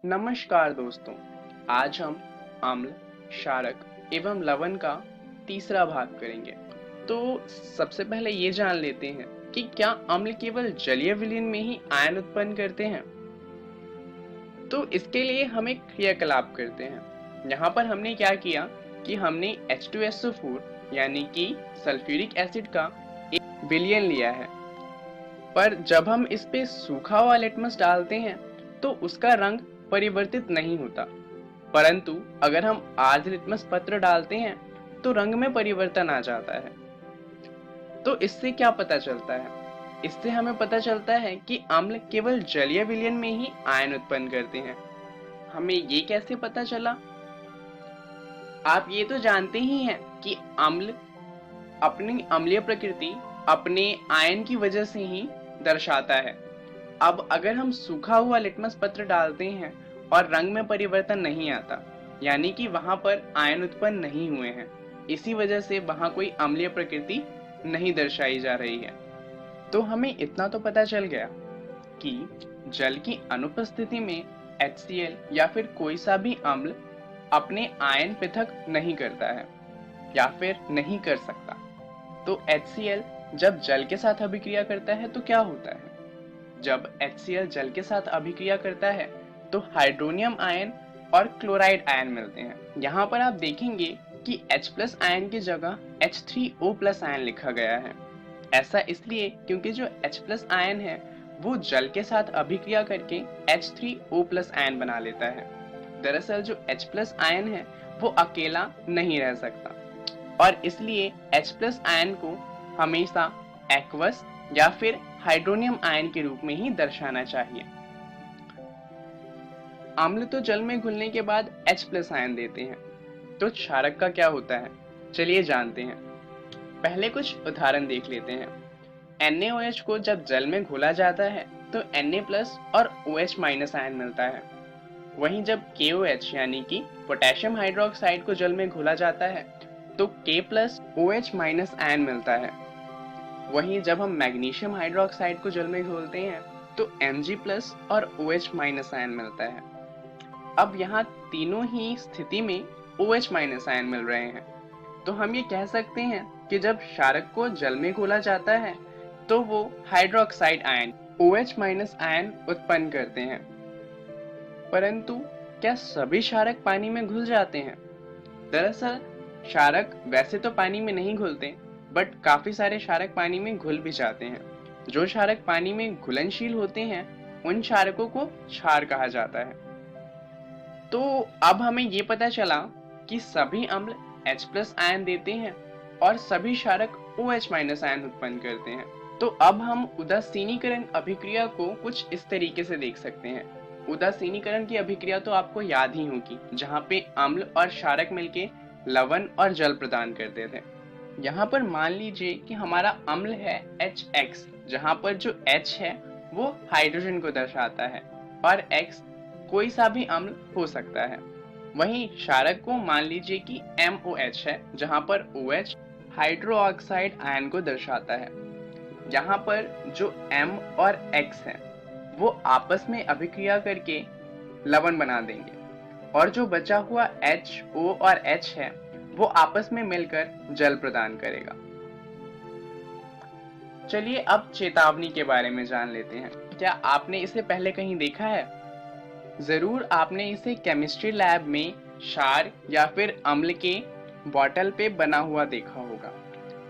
नमस्कार दोस्तों, आज हम अम्ल, क्षारक एवं लवण का तीसरा भाग करेंगे। तो सबसे पहले ये जान लेते हैं कि क्या अम्ल केवल जलीय विलयन में ही आयन उत्पन्न करते हैं? तो इसके लिए हम एक क्रियाकलाप करते हैं। यहाँ पर हमने क्या किया कि हमने H2SO4 यानी कि सल्फ्यूरिक एसिड का एक विलयन लिया है, पर जब हम इस पे सूखा हुआ लिटमस डालते हैं तो उसका रंग परिवर्तित नहीं होता, परंतु अगर हम आर्द्र लिटमस पत्र डालते हैं तो रंग में परिवर्तन आ जाता है। तो इससे क्या पता चलता है? इससे हमें पता चलता है कि अम्ल केवल जलीय विलयन में ही आयन उत्पन्न करते हैं। हमें ये कैसे पता चला? आप ये तो जानते ही हैं कि अम्ल अपनी अम्लीय प्रकृति अपने आयन की वजह से ही दर्शाता है। अब अगर हम सूखा हुआ लिटमस पत्र डालते हैं और रंग में परिवर्तन नहीं आता, यानी कि वहां पर आयन उत्पन्न नहीं हुए हैं, इसी वजह से वहां कोई अम्लीय प्रकृति नहीं दर्शाई जा रही है। तो हमें इतना तो पता चल गया कि जल की अनुपस्थिति में HCl या फिर कोई सा भी अम्ल अपने आयन पृथक नहीं करता है या फिर नहीं कर सकता। तो HCl जब जल के साथ अभिक्रिया करता है तो क्या होता है? जब HCl जल के साथ अभिक्रिया करता है तो हाइड्रोनियम आयन और क्लोराइड आयन मिलते हैं। यहाँ पर आप देखेंगे कि H+ आयन की जगह H3O+ आयन लिखा गया है। ऐसा इसलिए क्योंकि जो H+ आयन है वो जल के साथ अभिक्रिया करके H3O+ आयन बना लेता है। दरअसल जो H+ आयन है वो अकेला नहीं रह सकता और इसलिए H+ आयन को हमेशा एक्वस या फिर हाइड्रोनियम आयन के रूप में ही दर्शाना चाहिए। अम्ल तो जल में घुलने के बाद H+ आयन देते हैं, तो क्षारक का क्या होता है? चलिए जानते हैं। पहले कुछ उदाहरण देख लेते हैं। NaOH को जब जल में घोला जाता है तो Na+ और OH- आयन मिलता है। वहीं जब KOH यानी कि पोटेशियम हाइड्रोक्साइड को जल में घोला जाता है तो K+ OH- आयन मिलता है। वहीं जब हम मैग्नीशियम हाइड्रोक्साइड को जल में घोलते हैं तो Mg+ और OH- आयन मिलता है। अब यहाँ तीनों ही स्थिति में OH- आयन मिल रहे हैं, तो हम ये कह सकते हैं कि जब क्षारक को जल में घोला जाता है तो वो हाइड्रोक्साइड आयन OH- आयन उत्पन्न करते हैं। परंतु क्या सभी क्षारक पानी में घुल जाते हैं? दरअसल क्षारक वैसे तो पानी में नहीं घुलते, बट काफी सारे क्षारक पानी में घुल भी जाते हैं। जो क्षारक पानी में घुलनशील होते हैं उन क्षारकों को क्षार कहा जाता है। तो अब हमें ये पता चला कि सभी अम्ल H+ आयन देते हैं और सभी क्षारक OH- आयन उत्पन्न करते हैं। तो अब हम उदासीनीकरण अभिक्रिया को कुछ इस तरीके से देख सकते हैं। उदासीनीकरण की अभिक्रिया तो आपको याद ही होगी, जहाँ पे अम्ल और क्षारक मिलके लवण और जल प्रदान करते थे। यहाँ पर मान लीजिए कि हमारा अम्ल है HX, जहाँ पर जो H है वो हाइड्रोजन को दर्शाता है और X कोई सा भी अम्ल हो सकता है। वहीं क्षारक को मान लीजिए कि MOH है, जहाँ पर OH हाइड्रोक्साइड आयन को दर्शाता है। यहाँ पर जो M और X है वो आपस में अभिक्रिया करके लवण बना देंगे और जो बचा हुआ H, O और H है वो आपस में मिलकर जल प्रदान करेगा। चलिए अब चेतावनी के बारे में जान लेते हैं। क्या आपने इसे पहले कहीं देखा है? जरूर आपने इसे केमिस्ट्री लैब में क्षार या फिर अम्ल के बॉटल पे बना हुआ देखा होगा।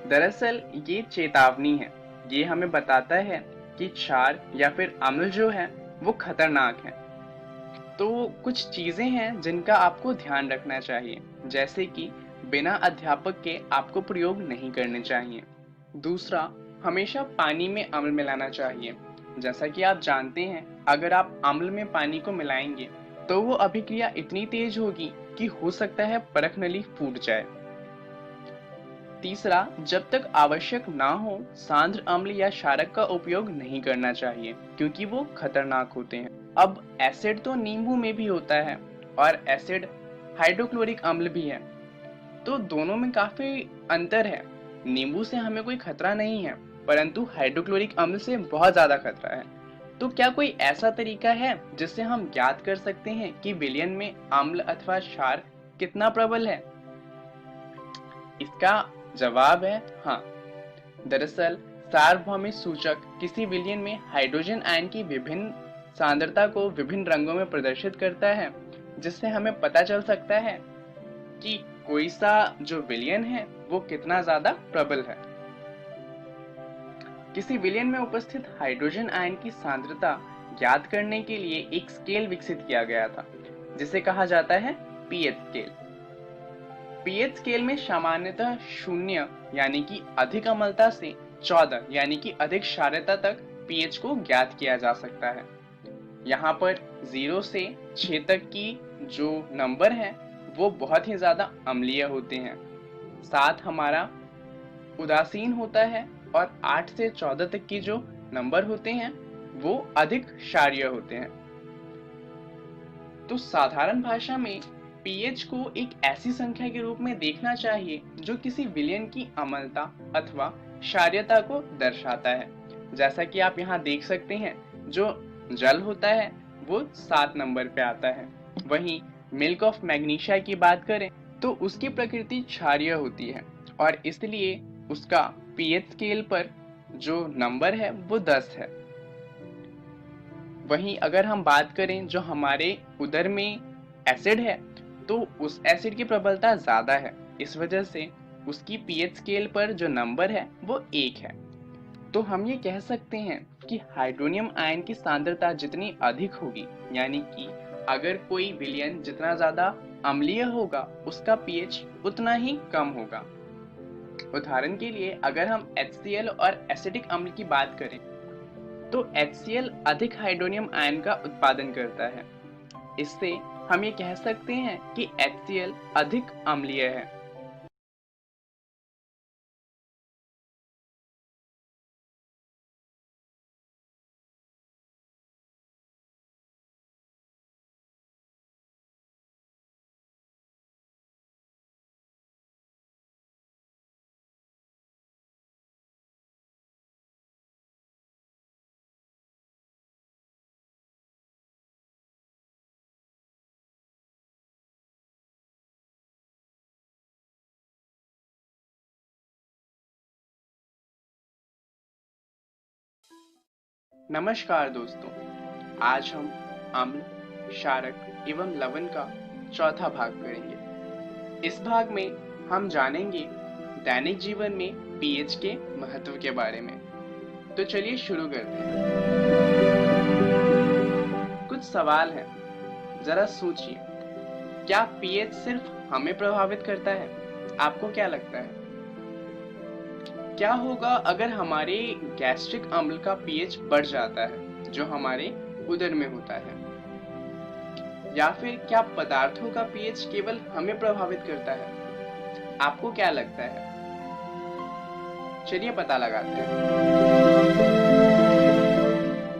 दरअसल ये चेतावनी है। ये हमें बताता है कि क्षार या फिर अम्ल जो है वो खतरनाक है। तो कुछ चीजें हैं जिनका आपको ध्यान रखना चाहिए, जैसे कि बिना अध्यापक के आपको प्रयोग नहीं करने चाहिए। दूसरा, हमेशा पानी में अम्ल मिलाना चाहिए। जैसा कि आप जानते हैं, अगर आप अम्ल में पानी को मिलाएंगे तो वो अभिक्रिया इतनी तेज होगी कि हो सकता है परख नली फूट जाए। तीसरा, जब तक आवश्यक ना हो सांद्र अम्ल या क्षारक का उपयोग नहीं करना चाहिए, क्योंकि वो खतरनाक होते हैं। अब एसिड तो नींबू में भी होता है और एसिड हाइड्रोक्लोरिक अम्ल भी है, तो दोनों में काफी अंतर है। नींबू से हमें कोई खतरा नहीं है, परंतु हाइड्रोक्लोरिक अम्ल से बहुत ज्यादा खतरा है। तो क्या कोई ऐसा तरीका है जिससे हम ज्ञात कर सकते हैं कि विलयन में अम्ल अथवा क्षार कितना प्रबल है? इसका जवाब है हाँ। दरअसल सार्वभौमिक सूचक किसी विलयन में हाइड्रोजन आयन की विभिन्न सांद्रता को विभिन्न रंगों में प्रदर्शित करता है, जिससे हमें पता चल सकता है कि कोई सा जो विलयन है वो कितना ज्यादा प्रबल है। किसी विलयन में उपस्थित हाइड्रोजन आयन की सांद्रता ज्ञात करने के लिए एक स्केल विकसित किया गया था, जिसे कहा जाता है पीएच स्केल। पीएच स्केल में सामान्यतः 0 यानी कि अधिक अम्लता से 14 यानी कि अधिक क्षारीयता तक पीएच को ज्ञात किया जा सकता है। यहाँ पर 0 से 6 तक की जो नंबर है वो बहुत ही ज्यादा अम्लीय होते हैं, 7 हमारा उदासीन होता है और 8 से 14 तक की जो नंबर होते हैं वो अधिक क्षारीय होते हैं। तो साधारण भाषा में पीएच को एक ऐसी संख्या के रूप में देखना चाहिए जो किसी विलयन की अम्लता अथवा क्षारीयता को दर्शाता है। जैसा कि आप यहाँ देख सकते हैं, जो जल होता है वो 7 नंबर पे आता है। वहीं मिल्क ऑफ मैग्नीशिया की बात करें तो उसकी प्रकृति क्षारीय होती है और इसलिए उसका पीएच स्केल पर जो नंबर है वो 10 है। वहीं अगर हम बात करें जो हमारे उदर में एसिड है तो उस एसिड की प्रबलता ज्यादा है, इस वजह से उसकी पीएच स्केल पर जो नंबर है वो 1 है। तो हम ये कह सकते हैं कि हाइड्रोनियम आयन की सांद्रता जितनी अधिक होगी, यानी कि अगर कोई विलयन जितना ज्यादा अम्लीय होगा उसका पीएच उतना ही कम होगा। उदाहरण के लिए अगर हम HCl और एसिटिक अम्ल की बात करें तो HCl अधिक हाइड्रोनियम आयन का उत्पादन करता है, इससे हम ये कह सकते हैं कि HCl अधिक अम्लीय है। नमस्कार दोस्तों, आज हम अम्ल, क्षारक एवं लवण का चौथा भाग करेंगे। इस भाग में हम जानेंगे दैनिक जीवन में पीएच के महत्व के बारे में। तो चलिए शुरू करते हैं। कुछ सवाल हैं, जरा सोचिए, क्या पीएच सिर्फ हमें प्रभावित करता है? आपको क्या लगता है? क्या होगा अगर हमारे गैस्ट्रिक अम्ल का पीएच बढ़ जाता है जो हमारे उदर में होता है? या फिर क्या पदार्थों का पीएच केवल हमें प्रभावित करता है? आपको क्या लगता है? चलिए पता लगाते हैं।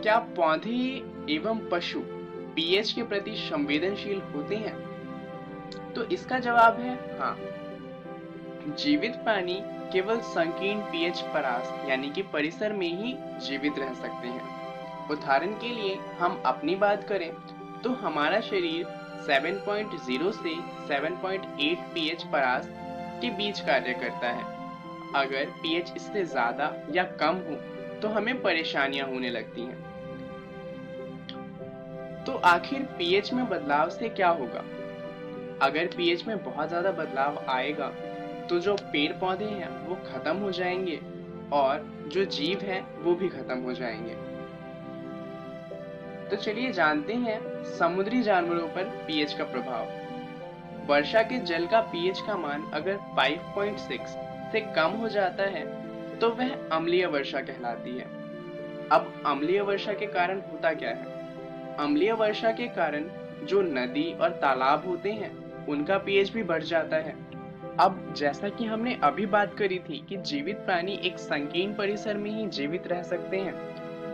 क्या पौधे एवं पशु पीएच के प्रति संवेदनशील होते हैं? तो इसका जवाब है हाँ। जीवित प्राणी केवल संकीर्ण पीएच परास यानी कि परिसर में ही जीवित रह सकते हैं। उदाहरण के लिए हम अपनी बात करें तो हमारा शरीर 7.0 से 7.8 पीएच परास के बीच कार्य करता है। अगर पीएच इससे ज्यादा या कम हो तो हमें परेशानियां होने लगती हैं। तो आखिर पीएच में बदलाव से क्या होगा? अगर पीएच में बहुत ज्यादा बदलाव आएगा तो जो पेड़ पौधे हैं वो खत्म हो जाएंगे और जो जीव हैं वो भी खत्म हो जाएंगे। तो चलिए जानते हैं समुद्री जानवरों पर पीएच का प्रभाव। वर्षा के जल का पीएच का मान अगर 5.6 से कम हो जाता है तो वह अम्लीय वर्षा कहलाती है। अब अम्लीय वर्षा के कारण होता क्या है? अम्लीय वर्षा के कारण जो नदी और तालाब होते हैं उनका पीएच भी बढ़ जाता है। अब जैसा कि हमने अभी बात करी थी कि जीवित प्राणी एक संकीर्ण परिसर में ही जीवित रह सकते हैं,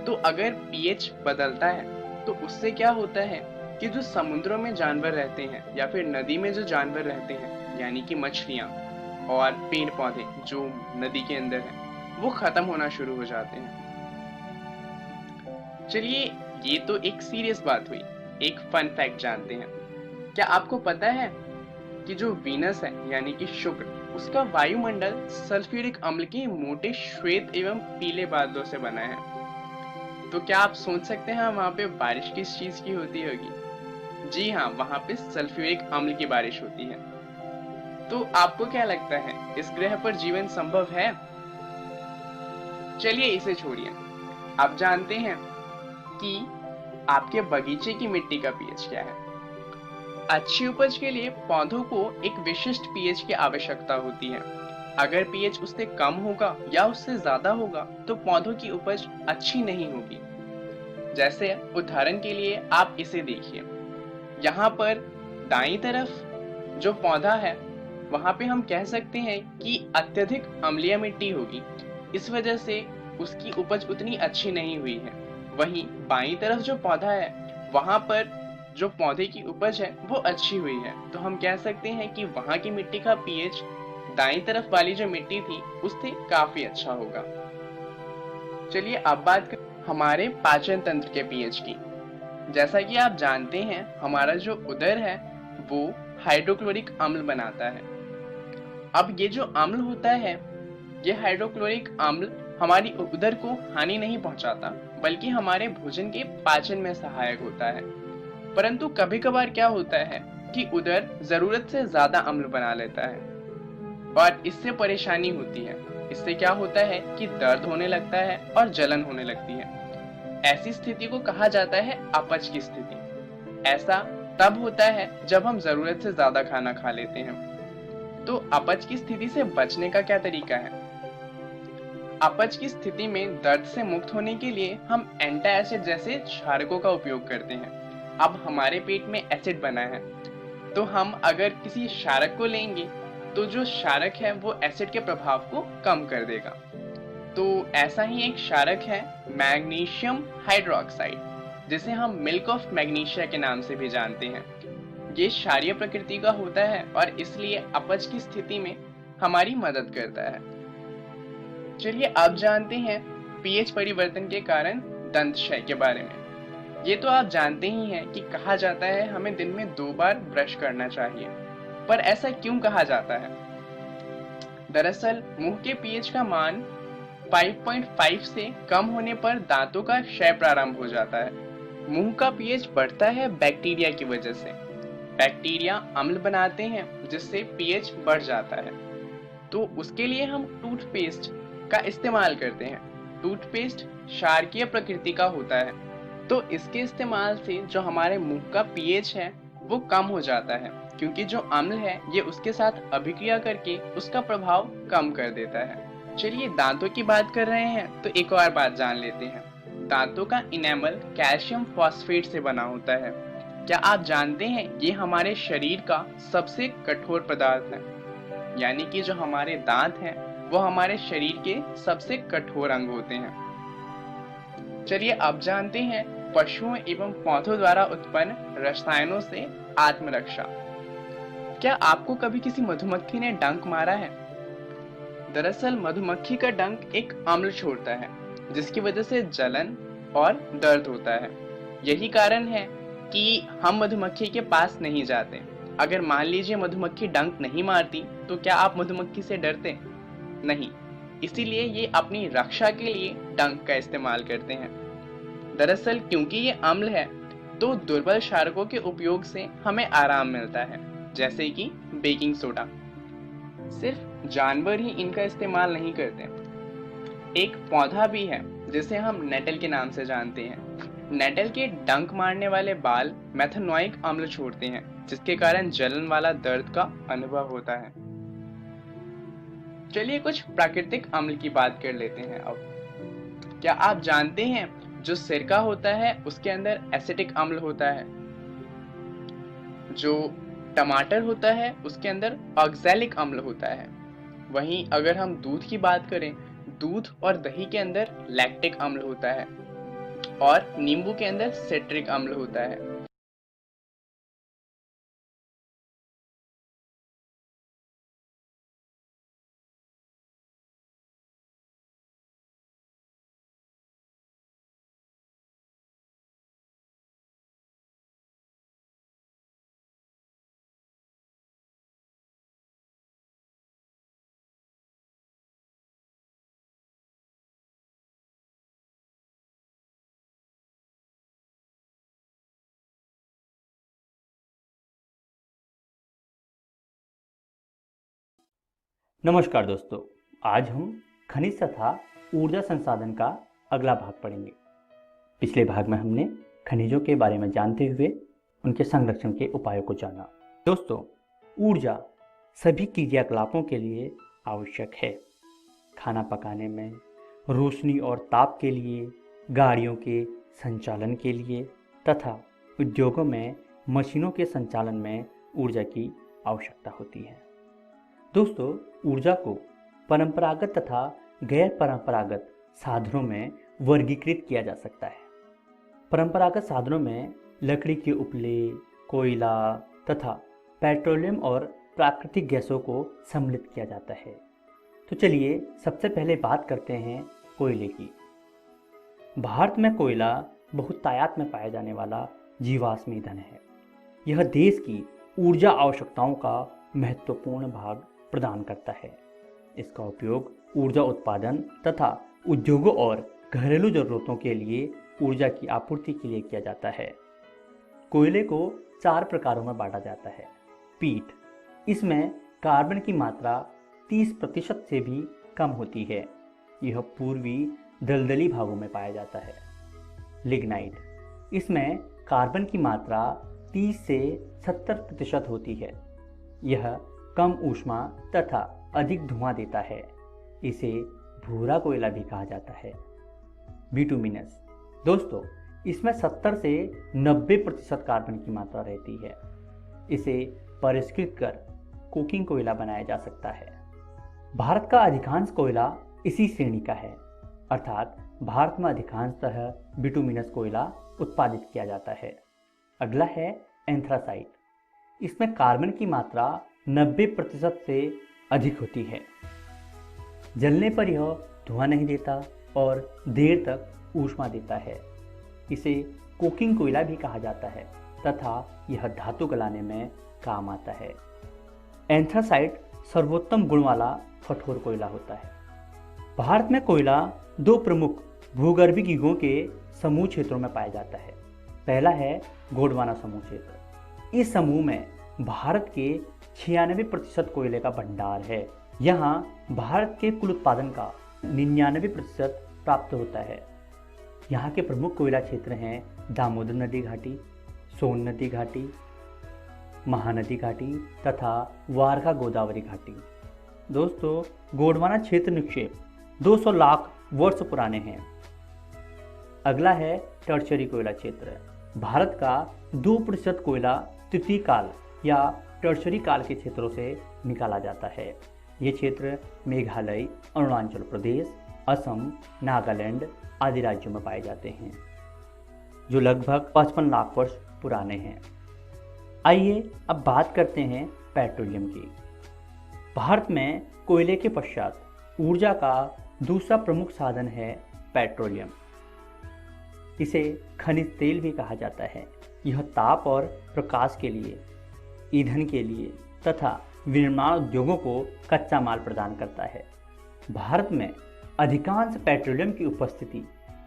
तो अगर पीएच बदलता है तो उससे क्या होता है कि जो समुद्रों में जानवर रहते हैं या फिर नदी में जो जानवर रहते हैं यानी कि मछलियां और पेड़ पौधे जो नदी के अंदर हैं वो खत्म होना शुरू हो जाते हैं। चलिए ये तो एक सीरियस बात हुई। एक फन फैक्ट जानते हैं। क्या आपको पता है कि जो वीनस है यानी कि शुक्र उसका वायुमंडल सल्फ्यूरिक अम्ल के मोटे श्वेत एवं पीले बादलों से बना है। तो क्या आप सोच सकते हैं वहां पे बारिश किस चीज की होती होगी? जी हाँ, वहां पे सल्फ्यूरिक अम्ल की बारिश होती है। तो आपको क्या लगता है, इस ग्रह पर जीवन संभव है? चलिए इसे छोड़िए, आप जानते हैं कि आपके बगीचे की मिट्टी का पीएच क्या है? अच्छी उपज के लिए पौधों को एक विशिष्ट पीएच की आवश्यकता होती है। अगर पीएच उससे कम होगा या उससे ज्यादा होगा तो पौधों की उपज अच्छी नहीं होगी। जैसे उदाहरण के लिए आप इसे देखिए, यहाँ पर दाईं तरफ जो पौधा है वहां पे हम कह सकते हैं कि अत्यधिक अम्लीय मिट्टी होगी, इस वजह से उसकी उपज उतनी अच्छी नहीं हुई है। वहीं बाईं तरफ जो पौधा है वहां पर जो पौधे की उपज है वो अच्छी हुई है, तो हम कह सकते हैं कि वहां की मिट्टी का पीएच दाईं तरफ वाली जो मिट्टी थी उससे काफी अच्छा होगा। चलिए अब बात करें हमारे पाचन तंत्र के पीएच की। जैसा कि आप जानते हैं हमारा जो उदर है वो हाइड्रोक्लोरिक अम्ल बनाता है। अब ये जो अम्ल होता है, ये हाइड्रोक्लोरिक अम्ल हमारी उदर को हानि नहीं पहुंचाता, बल्कि हमारे भोजन के पाचन में सहायक होता है। परंतु कभी कभार क्या होता है कि उदर जरूरत से ज्यादा अम्ल बना लेता है और इससे परेशानी होती है। इससे क्या होता है कि दर्द होने लगता है और जलन होने लगती है। ऐसी स्थिति को कहा जाता है अपच की स्थिति। ऐसा तब होता है जब हम जरूरत से ज्यादा खाना खा लेते हैं। तो अपच की स्थिति से बचने का क्या तरीका है? अपच की स्थिति में दर्द से मुक्त होने के लिए हम एंटासिड जैसे क्षारकों का उपयोग करते हैं। अब हमारे पेट में एसिड बना है, तो हम अगर किसी क्षारक को लेंगे तो जो क्षारक है वो एसिड के प्रभाव को कम कर देगा। तो ऐसा ही एक क्षारक है मैग्नीशियम हाइड्रोक्साइड, जिसे हम मिल्क ऑफ मैग्नीशिया के नाम से भी जानते हैं। ये क्षारीय प्रकृति का होता है और इसलिए अपच की स्थिति में हमारी मदद करता है। चलिए अब जानते हैं पीएच परिवर्तन के कारण दंत क्षय के बारे में। ये तो आप जानते ही हैं कि कहा जाता है हमें दिन में 2 बार ब्रश करना चाहिए, पर ऐसा क्यों कहा जाता है? दरअसल मुंह के पीएच का मान 5.5 से कम होने पर दांतों का क्षय प्रारंभ हो जाता है। मुंह का पीएच बढ़ता है बैक्टीरिया की वजह से। बैक्टीरिया अम्ल बनाते हैं जिससे पीएच बढ़ जाता है। तो उसके लिए हम टूथपेस्ट का इस्तेमाल करते हैं। टूथपेस्ट क्षारकीय प्रकृति का होता है, तो इसके इस्तेमाल से जो हमारे मुंह का पीएच है वो कम हो जाता है, क्योंकि जो अम्ल है ये उसके साथ अभिक्रिया करके उसका प्रभाव कम कर देता है। चलिए दांतों की बात कर रहे हैं तो एक और बात जान लेते हैं। दांतों का इनेमल कैल्शियम फॉस्फेट से बना होता है। क्या आप जानते हैं ये हमारे शरीर का सबसे कठोर पदार्थ है, यानी कि जो हमारे दांत हैं वो हमारे शरीर के सबसे कठोर अंग होते हैं। चलिए अब जानते हैं पशुओं एवं पौधों द्वारा उत्पन्न रसायनों से आत्मरक्षा। क्या आपको कभी किसी मधुमक्खी ने डंक मारा है? दरअसल मधुमक्खी का डंक एक अम्ल छोड़ता है जिसकी वजह से जलन और दर्द होता है। यही कारण है कि हम मधुमक्खी के पास नहीं जाते। अगर मान लीजिए मधुमक्खी डंक नहीं मारती तो क्या आप मधुमक्खी से डरते? नहीं। इसीलिए ये अपनी रक्षा के लिए डंक का इस्तेमाल करते हैं। दरअसल क्योंकि ये अम्ल है तो दुर्बल क्षारकों के उपयोग से हमें आराम मिलता है, जैसे कि बेकिंग सोडा। सिर्फ जानवर ही इनका इस्तेमाल नहीं करते। एक पौधा भी है जिसे हम नेटल के नाम से जानते हैं। नेटल के डंक मारने वाले बाल मेथनोइक अम्ल छोड़ते हैं जिसके कारण जलन वाला दर्द का अनुभव होता है। चलिए कुछ प्राकृतिक अम्ल की बात कर लेते हैं अब। क्या आप जानते हैं जो सिरका होता है उसके अंदर एसिटिक अम्ल होता है? जो टमाटर होता है उसके अंदर ऑक्सैलिक अम्ल होता है। वहीं अगर हम दूध की बात करें, दूध और दही के अंदर लैक्टिक अम्ल होता है और नींबू के अंदर सिट्रिक अम्ल होता है। नमस्कार दोस्तों, आज हम खनिज तथा ऊर्जा संसाधन का अगला भाग पढ़ेंगे। पिछले भाग में हमने खनिजों के बारे में जानते हुए उनके संरक्षण के उपायों को जाना। दोस्तों, ऊर्जा सभी क्रियाकलापों के लिए आवश्यक है। खाना पकाने में, रोशनी और ताप के लिए, गाड़ियों के संचालन के लिए तथा उद्योगों में मशीनों के संचालन में ऊर्जा की आवश्यकता होती है। दोस्तों, ऊर्जा को परंपरागत तथा गैर परंपरागत साधनों में वर्गीकृत किया जा सकता है। परंपरागत साधनों में लकड़ी के उपले, कोयला तथा पेट्रोलियम और प्राकृतिक गैसों को सम्मिलित किया जाता है। तो चलिए सबसे पहले बात करते हैं कोयले की। भारत में कोयला बहुतायत में पाया जाने वाला जीवाश्म ईंधन है। यह देश की ऊर्जा आवश्यकताओं का महत्वपूर्ण भाग प्रदान करता है। इसका उपयोग ऊर्जा उत्पादन तथा उद्योगों और घरेलू जरूरतों के लिए ऊर्जा की आपूर्ति के लिए किया जाता है। कोयले को 4 प्रकारों में बांटा जाता है। पीट, इसमें कार्बन की मात्रा 30% से भी कम होती है। यह पूर्वी दलदली भागों में पाया जाता है। लिग्नाइट, इसमें कार्बन की मात्रा 30 से 70% होती है। यह कम ऊष्मा तथा अधिक धुआं देता है। इसे भूरा कोयला भी कहा जाता है। बिटुमिनस, दोस्तों, इसमें 70 से 90% कार्बन की मात्रा रहती है। इसे परिष्कृत कर कोकिंग कोयला बनाया जा सकता है। भारत का अधिकांश कोयला इसी श्रेणी का है, अर्थात भारत में अधिकांशतः बिटुमिनस कोयला उत्पादित किया जाता है। अगला है एंथ्रासाइट। इसमें कार्बन की मात्रा 90% से अधिक होती है। जलने पर यह धुआं नहीं देता और देर तक ऊष्मा देता है। इसे कोकिंग कोयला भी कहा जाता है तथा यह धातु गलाने में काम आता है। एंथ्रासाइट सर्वोत्तम गुण वाला कठोर कोयला होता है। भारत में कोयला 2 प्रमुख भूगर्भिक युगों के समूह क्षेत्रों में पाया जाता है। पहला है गोंडवाना समूह क्षेत्र। इस समूह में भारत के 96% कोयले का भंडार है। यहाँ भारत के कुल उत्पादन का 99% प्राप्त होता है। यहाँ के प्रमुख कोयला क्षेत्र हैं दामोदर नदी घाटी, सोन नदी घाटी, महानदी घाटी तथा वारगा गोदावरी घाटी। दोस्तों, गोंडवाना क्षेत्र निक्षेप 200 लाख वर्ष पुराने हैं। अगला है टर्शरी कोयला क्षेत्र। भारत का 2% कोयला तृतीय काल या टर्शरी काल के क्षेत्रों से निकाला जाता है। ये क्षेत्र मेघालय, अरुणाचल प्रदेश, असम, नागालैंड आदि राज्यों में पाए जाते हैं, जो लगभग 55 लाख वर्ष पुराने हैं। आइए अब बात करते हैं पेट्रोलियम की। भारत में कोयले के पश्चात ऊर्जा का दूसरा प्रमुख साधन है पेट्रोलियम। इसे खनिज तेल भी कहा जाता है। यह ताप और प्रकाश के लिए, ईंधन के लिए तथा विनिर्माण उद्योगों को कच्चा माल प्रदान करता है। भारत में अधिकांश पेट्रोलियम की उपस्थिति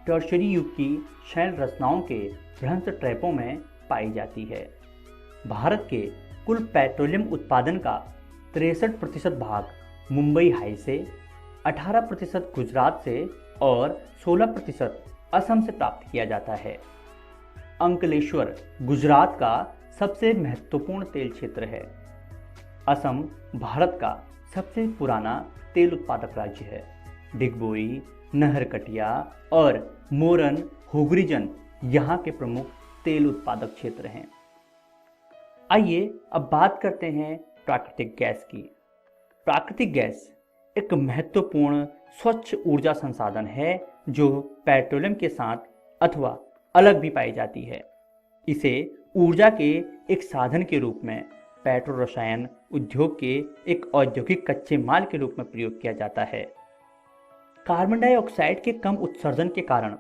टर्शरी युग की शैल रचनाओं के भ्रंश ट्रैपों में पाई जाती है। भारत के कुल पेट्रोलियम उत्पादन का 63% भाग मुंबई हाई से, 18% गुजरात से और 16% असम से प्राप्त किया जाता है। अंकलेश्वर गुजरात का सबसे महत्वपूर्ण तेल क्षेत्र है। असम भारत का सबसे पुराना तेल उत्पादक राज्य है। डिगबोई, नहरकटिया और मोरन हुगरीजन यहाँ के प्रमुख तेल उत्पादक क्षेत्र हैं। आइए अब बात करते हैं प्राकृतिक गैस की। प्राकृतिक गैस एक महत्वपूर्ण स्वच्छ ऊर्जा संसाधन है जो पेट्रोलियम के साथ अथवा अलग भी पाई जाती है। इसे ऊर्जा के एक साधन के रूप में पेट्रो रसायन उद्योग के एक औद्योगिक कच्चे माल के रूप में प्रयोग किया जाता है। कार्बन डाइऑक्साइड के कम उत्सर्जन के कारण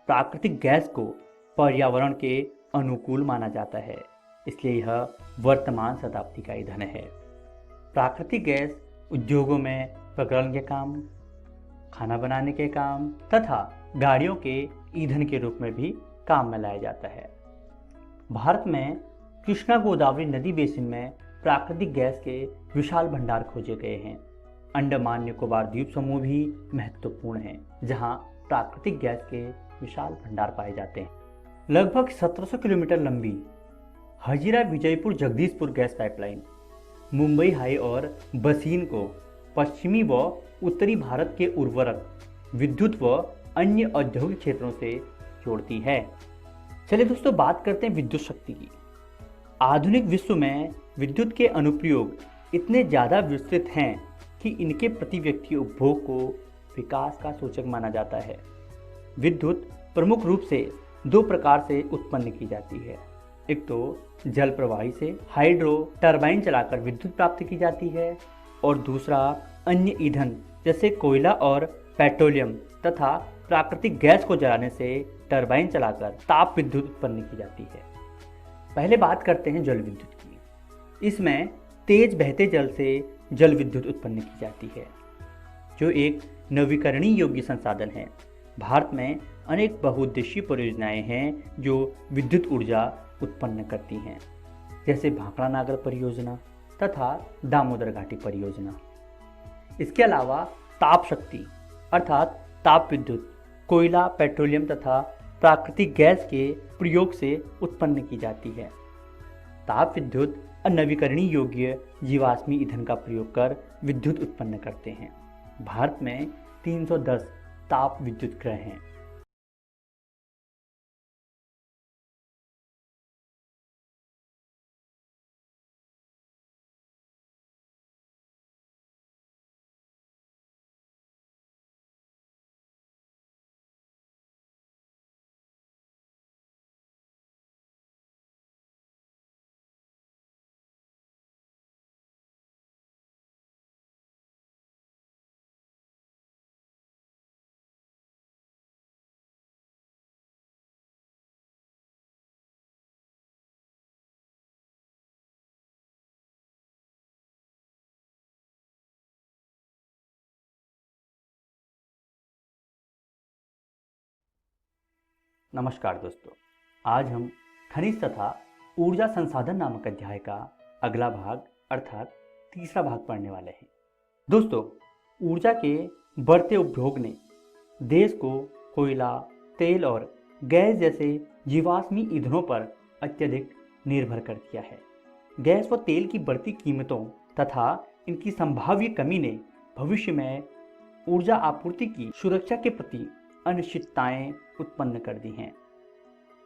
प्राकृतिक गैस को पर्यावरण के अनुकूल माना जाता है, इसलिए यह वर्तमान शताब्दी का ईंधन है। प्राकृतिक गैस उद्योगों में प्रज्वलन के काम, खाना बनाने के काम तथा गाड़ियों के ईंधन के रूप में भी काम में लाया जाता है। भारत में कृष्णा गोदावरी नदी बेसिन में प्राकृतिक गैस के विशाल भंडार खोजे गए हैं। अंडमान निकोबार द्वीप समूह भी महत्वपूर्ण है, जहां प्राकृतिक गैस के विशाल भंडार पाए जाते हैं। लगभग 1700 किलोमीटर लंबी Hazira Vijaypur Jagdishpur gas pipeline Mumbai high और बसीन को पश्चिमी व उत्तरी भारत के उर्वरक, विद्युत व अन्य औद्योगिक क्षेत्रों से जोड़ती है। चलिए दोस्तों, बात करते हैं विद्युत शक्ति की। आधुनिक विश्व में विद्युत के अनुप्रयोग इतने ज़्यादा विस्तृत हैं कि इनके प्रति व्यक्ति उपभोग को विकास का सूचक माना जाता है। विद्युत प्रमुख रूप से दो प्रकार से उत्पन्न की जाती है। एक तो जल प्रवाही से हाइड्रो टरबाइन चलाकर विद्युत प्राप्त की जाती है, और दूसरा अन्य ईंधन जैसे कोयला और पेट्रोलियम तथा प्राकृतिक गैस को जलाने से टरबाइन चलाकर ताप विद्युत उत्पन्न की जाती है। पहले बात करते हैं जल विद्युत की। इसमें तेज बहते जल से जल विद्युत उत्पन्न की जाती है, जो एक नवीकरणीय योग्य संसाधन है। भारत में अनेक बहुउद्देशीय परियोजनाएं हैं जो विद्युत ऊर्जा उत्पन्न करती हैं, जैसे भाखड़ा नागर परियोजना तथा दामोदर घाटी परियोजना। इसके अलावा ताप शक्ति अर्थात ताप विद्युत कोयला, पेट्रोलियम तथा प्राकृतिक गैस के प्रयोग से उत्पन्न की जाती है। ताप विद्युत नवीकरणीय योग्य जीवाश्मी ईंधन का प्रयोग कर विद्युत उत्पन्न करते हैं। भारत में 310 ताप विद्युत गृह हैं। नमस्कार दोस्तों, आज हम खनिज तथा ऊर्जा संसाधन नामक अध्याय का अगला भाग अर्थात तीसरा भाग पढ़ने वाले हैं। दोस्तों, ऊर्जा के बढ़ते उपभोग ने देश को कोयला, तेल और गैस जैसे जीवाश्मी ईंधनों पर अत्यधिक निर्भर कर दिया है। गैस व तेल की बढ़ती कीमतों तथा इनकी संभाव्य कमी ने भविष्य में ऊर्जा आपूर्ति की सुरक्षा के प्रति अनिश्चितताएं उत्पन्न कर दी हैं।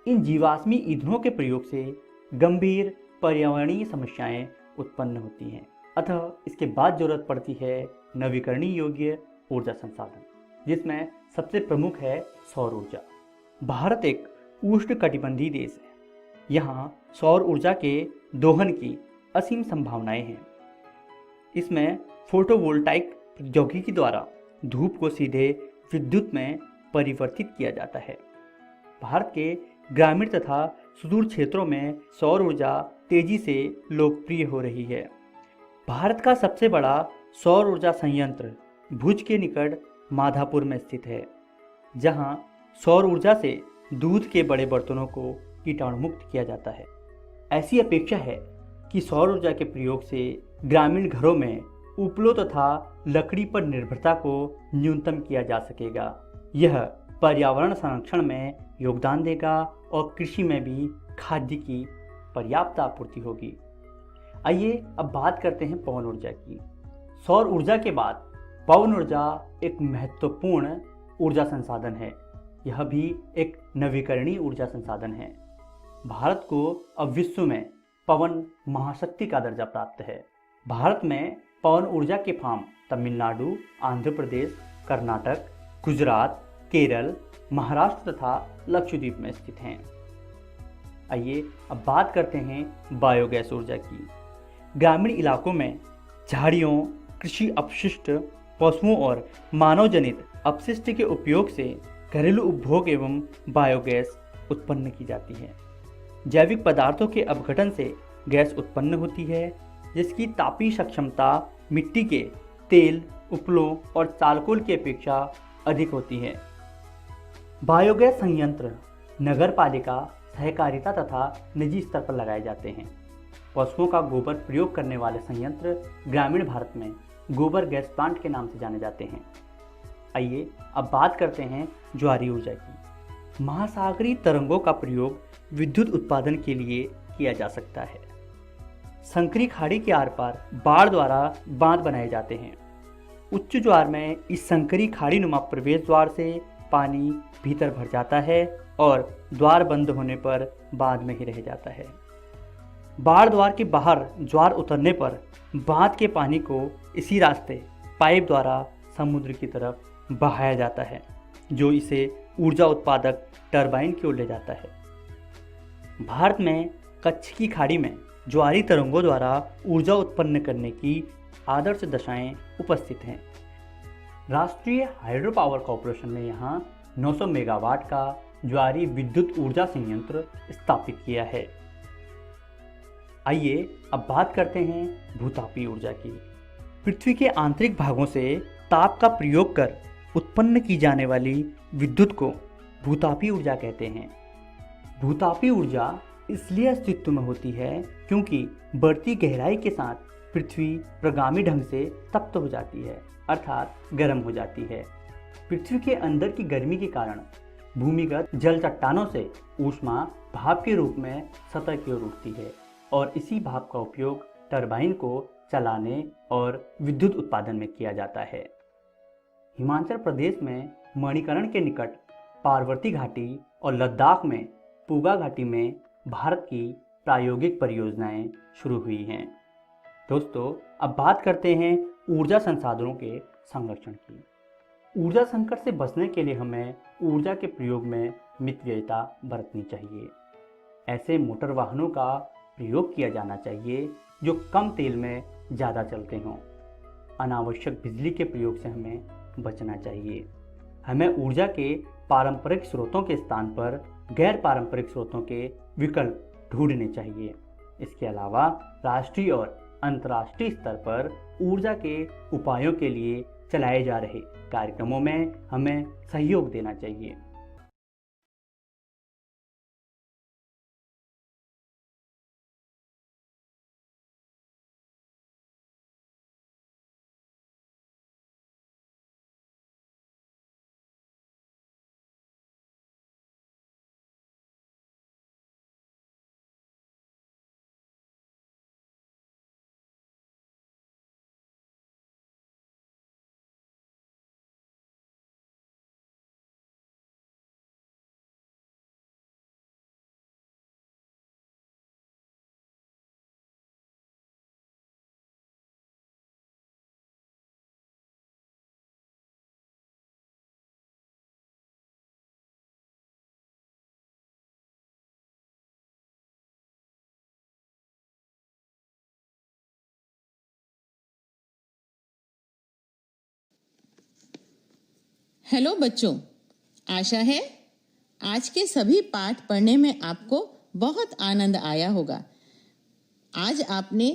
इन जीवाश्मी ईंधनों के प्रयोग से गंभीर पर्यावरणीय समस्याएं उत्पन्न होती हैं। अतः इसके बाद जरूरत पड़ती है नवीकरणीय योग्य ऊर्जा संसाधन, जिसमें सबसे प्रमुख है सौर ऊर्जा। भारत एक उष्णकटिबंधीय देश है। यहाँ सौर ऊर्जा के दोहन की असीम संभावनाएं हैं। इसमें फोटोवोल्टाइक प्रौद्योगिकी द्वारा धूप को सीधे विद्युत में परिवर्तित किया जाता है। भारत के ग्रामीण तथा सुदूर क्षेत्रों में सौर ऊर्जा तेजी से लोकप्रिय हो रही है। भारत का सबसे बड़ा सौर ऊर्जा संयंत्र भुज के निकट माधापुर में स्थित है, जहां सौर ऊर्जा से दूध के बड़े बर्तनों को कीटाणु मुक्त किया जाता है। ऐसी अपेक्षा है कि सौर ऊर्जा के प्रयोग से ग्रामीण घरों में उपलों तथा लकड़ी पर निर्भरता को न्यूनतम किया जा सकेगा। यह पर्यावरण संरक्षण में योगदान देगा और कृषि में भी खाद्य की पर्याप्त आपूर्ति होगी। आइए अब बात करते हैं पवन ऊर्जा की। सौर ऊर्जा के बाद पवन ऊर्जा एक महत्वपूर्ण ऊर्जा संसाधन है। यह भी एक नवीकरणीय ऊर्जा संसाधन है। भारत को अब विश्व में पवन महाशक्ति का दर्जा प्राप्त है। भारत में पवन ऊर्जा के फार्म तमिलनाडु, आंध्र प्रदेश, कर्नाटक, गुजरात, केरल, महाराष्ट्र तथा लक्षद्वीप में स्थित हैं। आइए अब बात करते हैं बायोगैस ऊर्जा की। ग्रामीण इलाकों में झाड़ियों, कृषि अपशिष्ट, पशुओं और मानव जनित अपशिष्ट के उपयोग से घरेलू उपभोग एवं बायोगैस उत्पन्न की जाती है। जैविक पदार्थों के अपघटन से गैस उत्पन्न होती है, जिसकी तापीय क्षमता मिट्टी के तेल, उपलों और चारकोल की अपेक्षा अधिक होती है। बायोगैस संयंत्र नगर पालिका, सहकारिता तथा निजी स्तर पर लगाए जाते हैं। पशुओं का गोबर प्रयोग करने वाले संयंत्र ग्रामीण भारत में गोबर गैस प्लांट के नाम से जाने जाते हैं। आइए अब बात करते हैं ज्वारीय ऊर्जा की। महासागरीय तरंगों का प्रयोग विद्युत उत्पादन के लिए किया जा सकता है। संकरी खाड़ी के आर पार बाढ़ द्वारा बांध बनाए जाते हैं। उच्च ज्वार में इस संकरी खाड़ी नुमा प्रवेश द्वार से पानी भीतर भर जाता है और द्वार बंद होने पर बांध में ही रह जाता है। बाढ़ द्वार के बाहर ज्वार उतरने पर बांध के पानी को इसी रास्ते पाइप द्वारा समुद्र की तरफ बहाया जाता है, जो इसे ऊर्जा उत्पादक टरबाइन की ओर ले जाता है। भारत में कच्छ की खाड़ी में ज्वारीय तरंगों द्वारा ऊर्जा उत्पन्न करने की आदर्श दशाएं उपस्थित हैं। राष्ट्रीय हाइड्रो पावर कॉर्पोरेशन ने यहाँ 900 मेगावाट का ज्वारीय विद्युत ऊर्जा संयंत्र स्थापित किया है। आइए अब बात करते हैं भूतापीय ऊर्जा की। पृथ्वी के आंतरिक भागों से ताप का प्रयोग कर उत्पन्न की जाने वाली विद्युत को भूतापीय ऊर्जा कहते हैं। भूतापीय ऊर्जा इसलिए अस्तित्व में होती है क्योंकि बढ़ती गहराई के साथ पृथ्वी प्रगामी ढंग से तप्त हो जाती है, अर्थात गर्म हो जाती है। पृथ्वी के अंदर की गर्मी के कारण भूमिगत जल चट्टानों से ऊष्मा भाप के रूप में सतह की ओर उठती है और इसी भाप का उपयोग टरबाइन को चलाने और विद्युत उत्पादन में किया जाता है। हिमाचल प्रदेश में मणिकरण के निकट पार्वती घाटी और लद्दाख में पूगा घाटी में भारत की प्रायोगिक परियोजनाएं शुरू हुई हैं। दोस्तों, अब बात करते हैं ऊर्जा संसाधनों के संरक्षण की। ऊर्जा संकट से बचने के लिए हमें ऊर्जा के प्रयोग में मितव्ययिता बरतनी चाहिए। ऐसे मोटर वाहनों का प्रयोग किया जाना चाहिए जो कम तेल में ज़्यादा चलते हों। अनावश्यक बिजली के प्रयोग से हमें बचना चाहिए। हमें ऊर्जा के पारंपरिक स्रोतों के स्थान पर गैर पारंपरिक स्रोतों के विकल्प ढूंढने चाहिए। इसके अलावा राष्ट्रीय और अंतर्राष्ट्रीय स्तर पर ऊर्जा के उपायों के लिए चलाए जा रहे कार्यक्रमों में हमें सहयोग देना चाहिए। हेलो बच्चों, आशा है आज के सभी पाठ पढ़ने में आपको बहुत आनंद आया होगा। आज आपने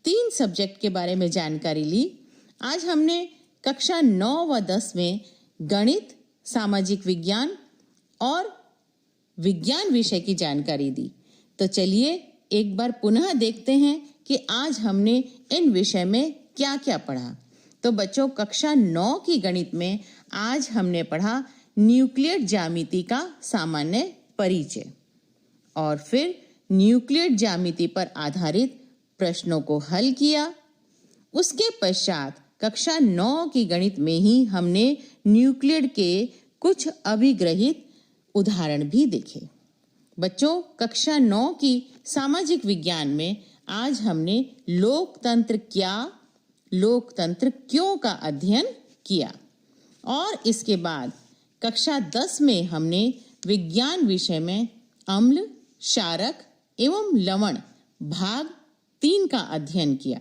3 सब्जेक्ट के बारे में जानकारी ली। आज हमने कक्षा 9 व 10 में गणित, सामाजिक विज्ञान और विज्ञान विषय की जानकारी दी। तो चलिए एक बार पुनः देखते हैं कि आज हमने इन विषय में क्या क्या पढ़ा। तो बच्चों, कक्षा 9 की गणित में आज हमने पढ़ा न्यूक्लियेट ज्यामिति का सामान्य परिचय और फिर न्यूक्लियेट ज्यामिति पर आधारित प्रश्नों को हल किया। उसके पश्चात कक्षा 9 की गणित में ही हमने न्यूक्लियेट के कुछ अभिग्रहित उदाहरण भी देखे। बच्चों, कक्षा 9 की सामाजिक विज्ञान में आज हमने लोकतंत्र क्या, लोकतंत्र क्यों का अध्ययन किया और इसके बाद कक्षा 10 में हमने विज्ञान विषय में अम्ल, क्षारक एवं लवण भाग 3 का अध्ययन किया।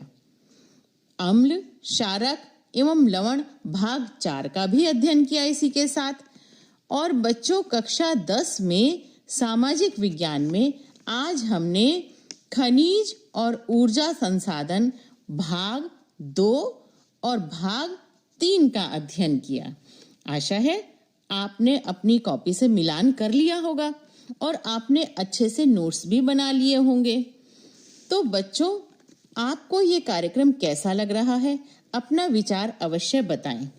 अम्ल, क्षारक एवं लवण भाग 4 का भी अध्ययन किया इसी के साथ। और बच्चों, कक्षा 10 में सामाजिक विज्ञान में आज हमने खनिज और ऊर्जा संसाधन भाग 2 और भाग 3 का अध्ययन किया। आशा है आपने अपनी कॉपी से मिलान कर लिया होगा और आपने अच्छे से नोट्स भी बना लिए होंगे। तो बच्चों, आपको ये कार्यक्रम कैसा लग रहा है? अपना विचार अवश्य बताएं।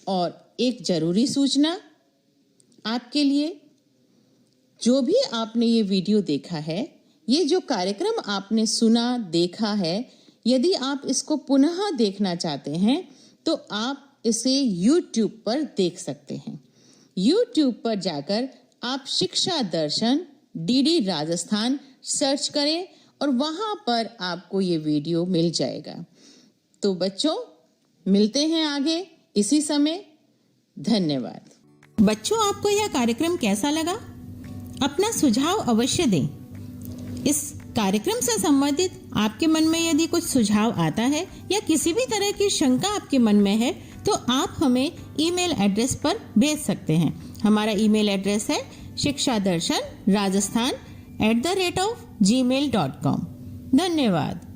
और एक जरूरी सूचना आपके लिए, जो भी आपने ये वीडियो देखा है, ये जो कार्यक्रम आपने सुना देखा है, यदि आप इसको पुनः देखना चाहते हैं तो आप इसे YouTube पर देख सकते हैं। YouTube पर जाकर आप शिक्षा दर्शन डीडी राजस्थान सर्च करें और वहां पर आपको ये वीडियो मिल जाएगा। तो बच्चों, मिलते हैं आगे इसी समय। धन्यवाद। बच्चों, आपको यह कार्यक्रम कैसा लगा? अपना सुझाव अवश्य दें। इस कार्यक्रम से संबंधित आपके मन में यदि कुछ सुझाव आता है या किसी भी तरह की शंका आपके मन में है तो आप हमें ईमेल एड्रेस पर भेज सकते हैं। हमारा ईमेल एड्रेस है शिक्षादर्शन rajasthan@gmail.com। धन्यवाद।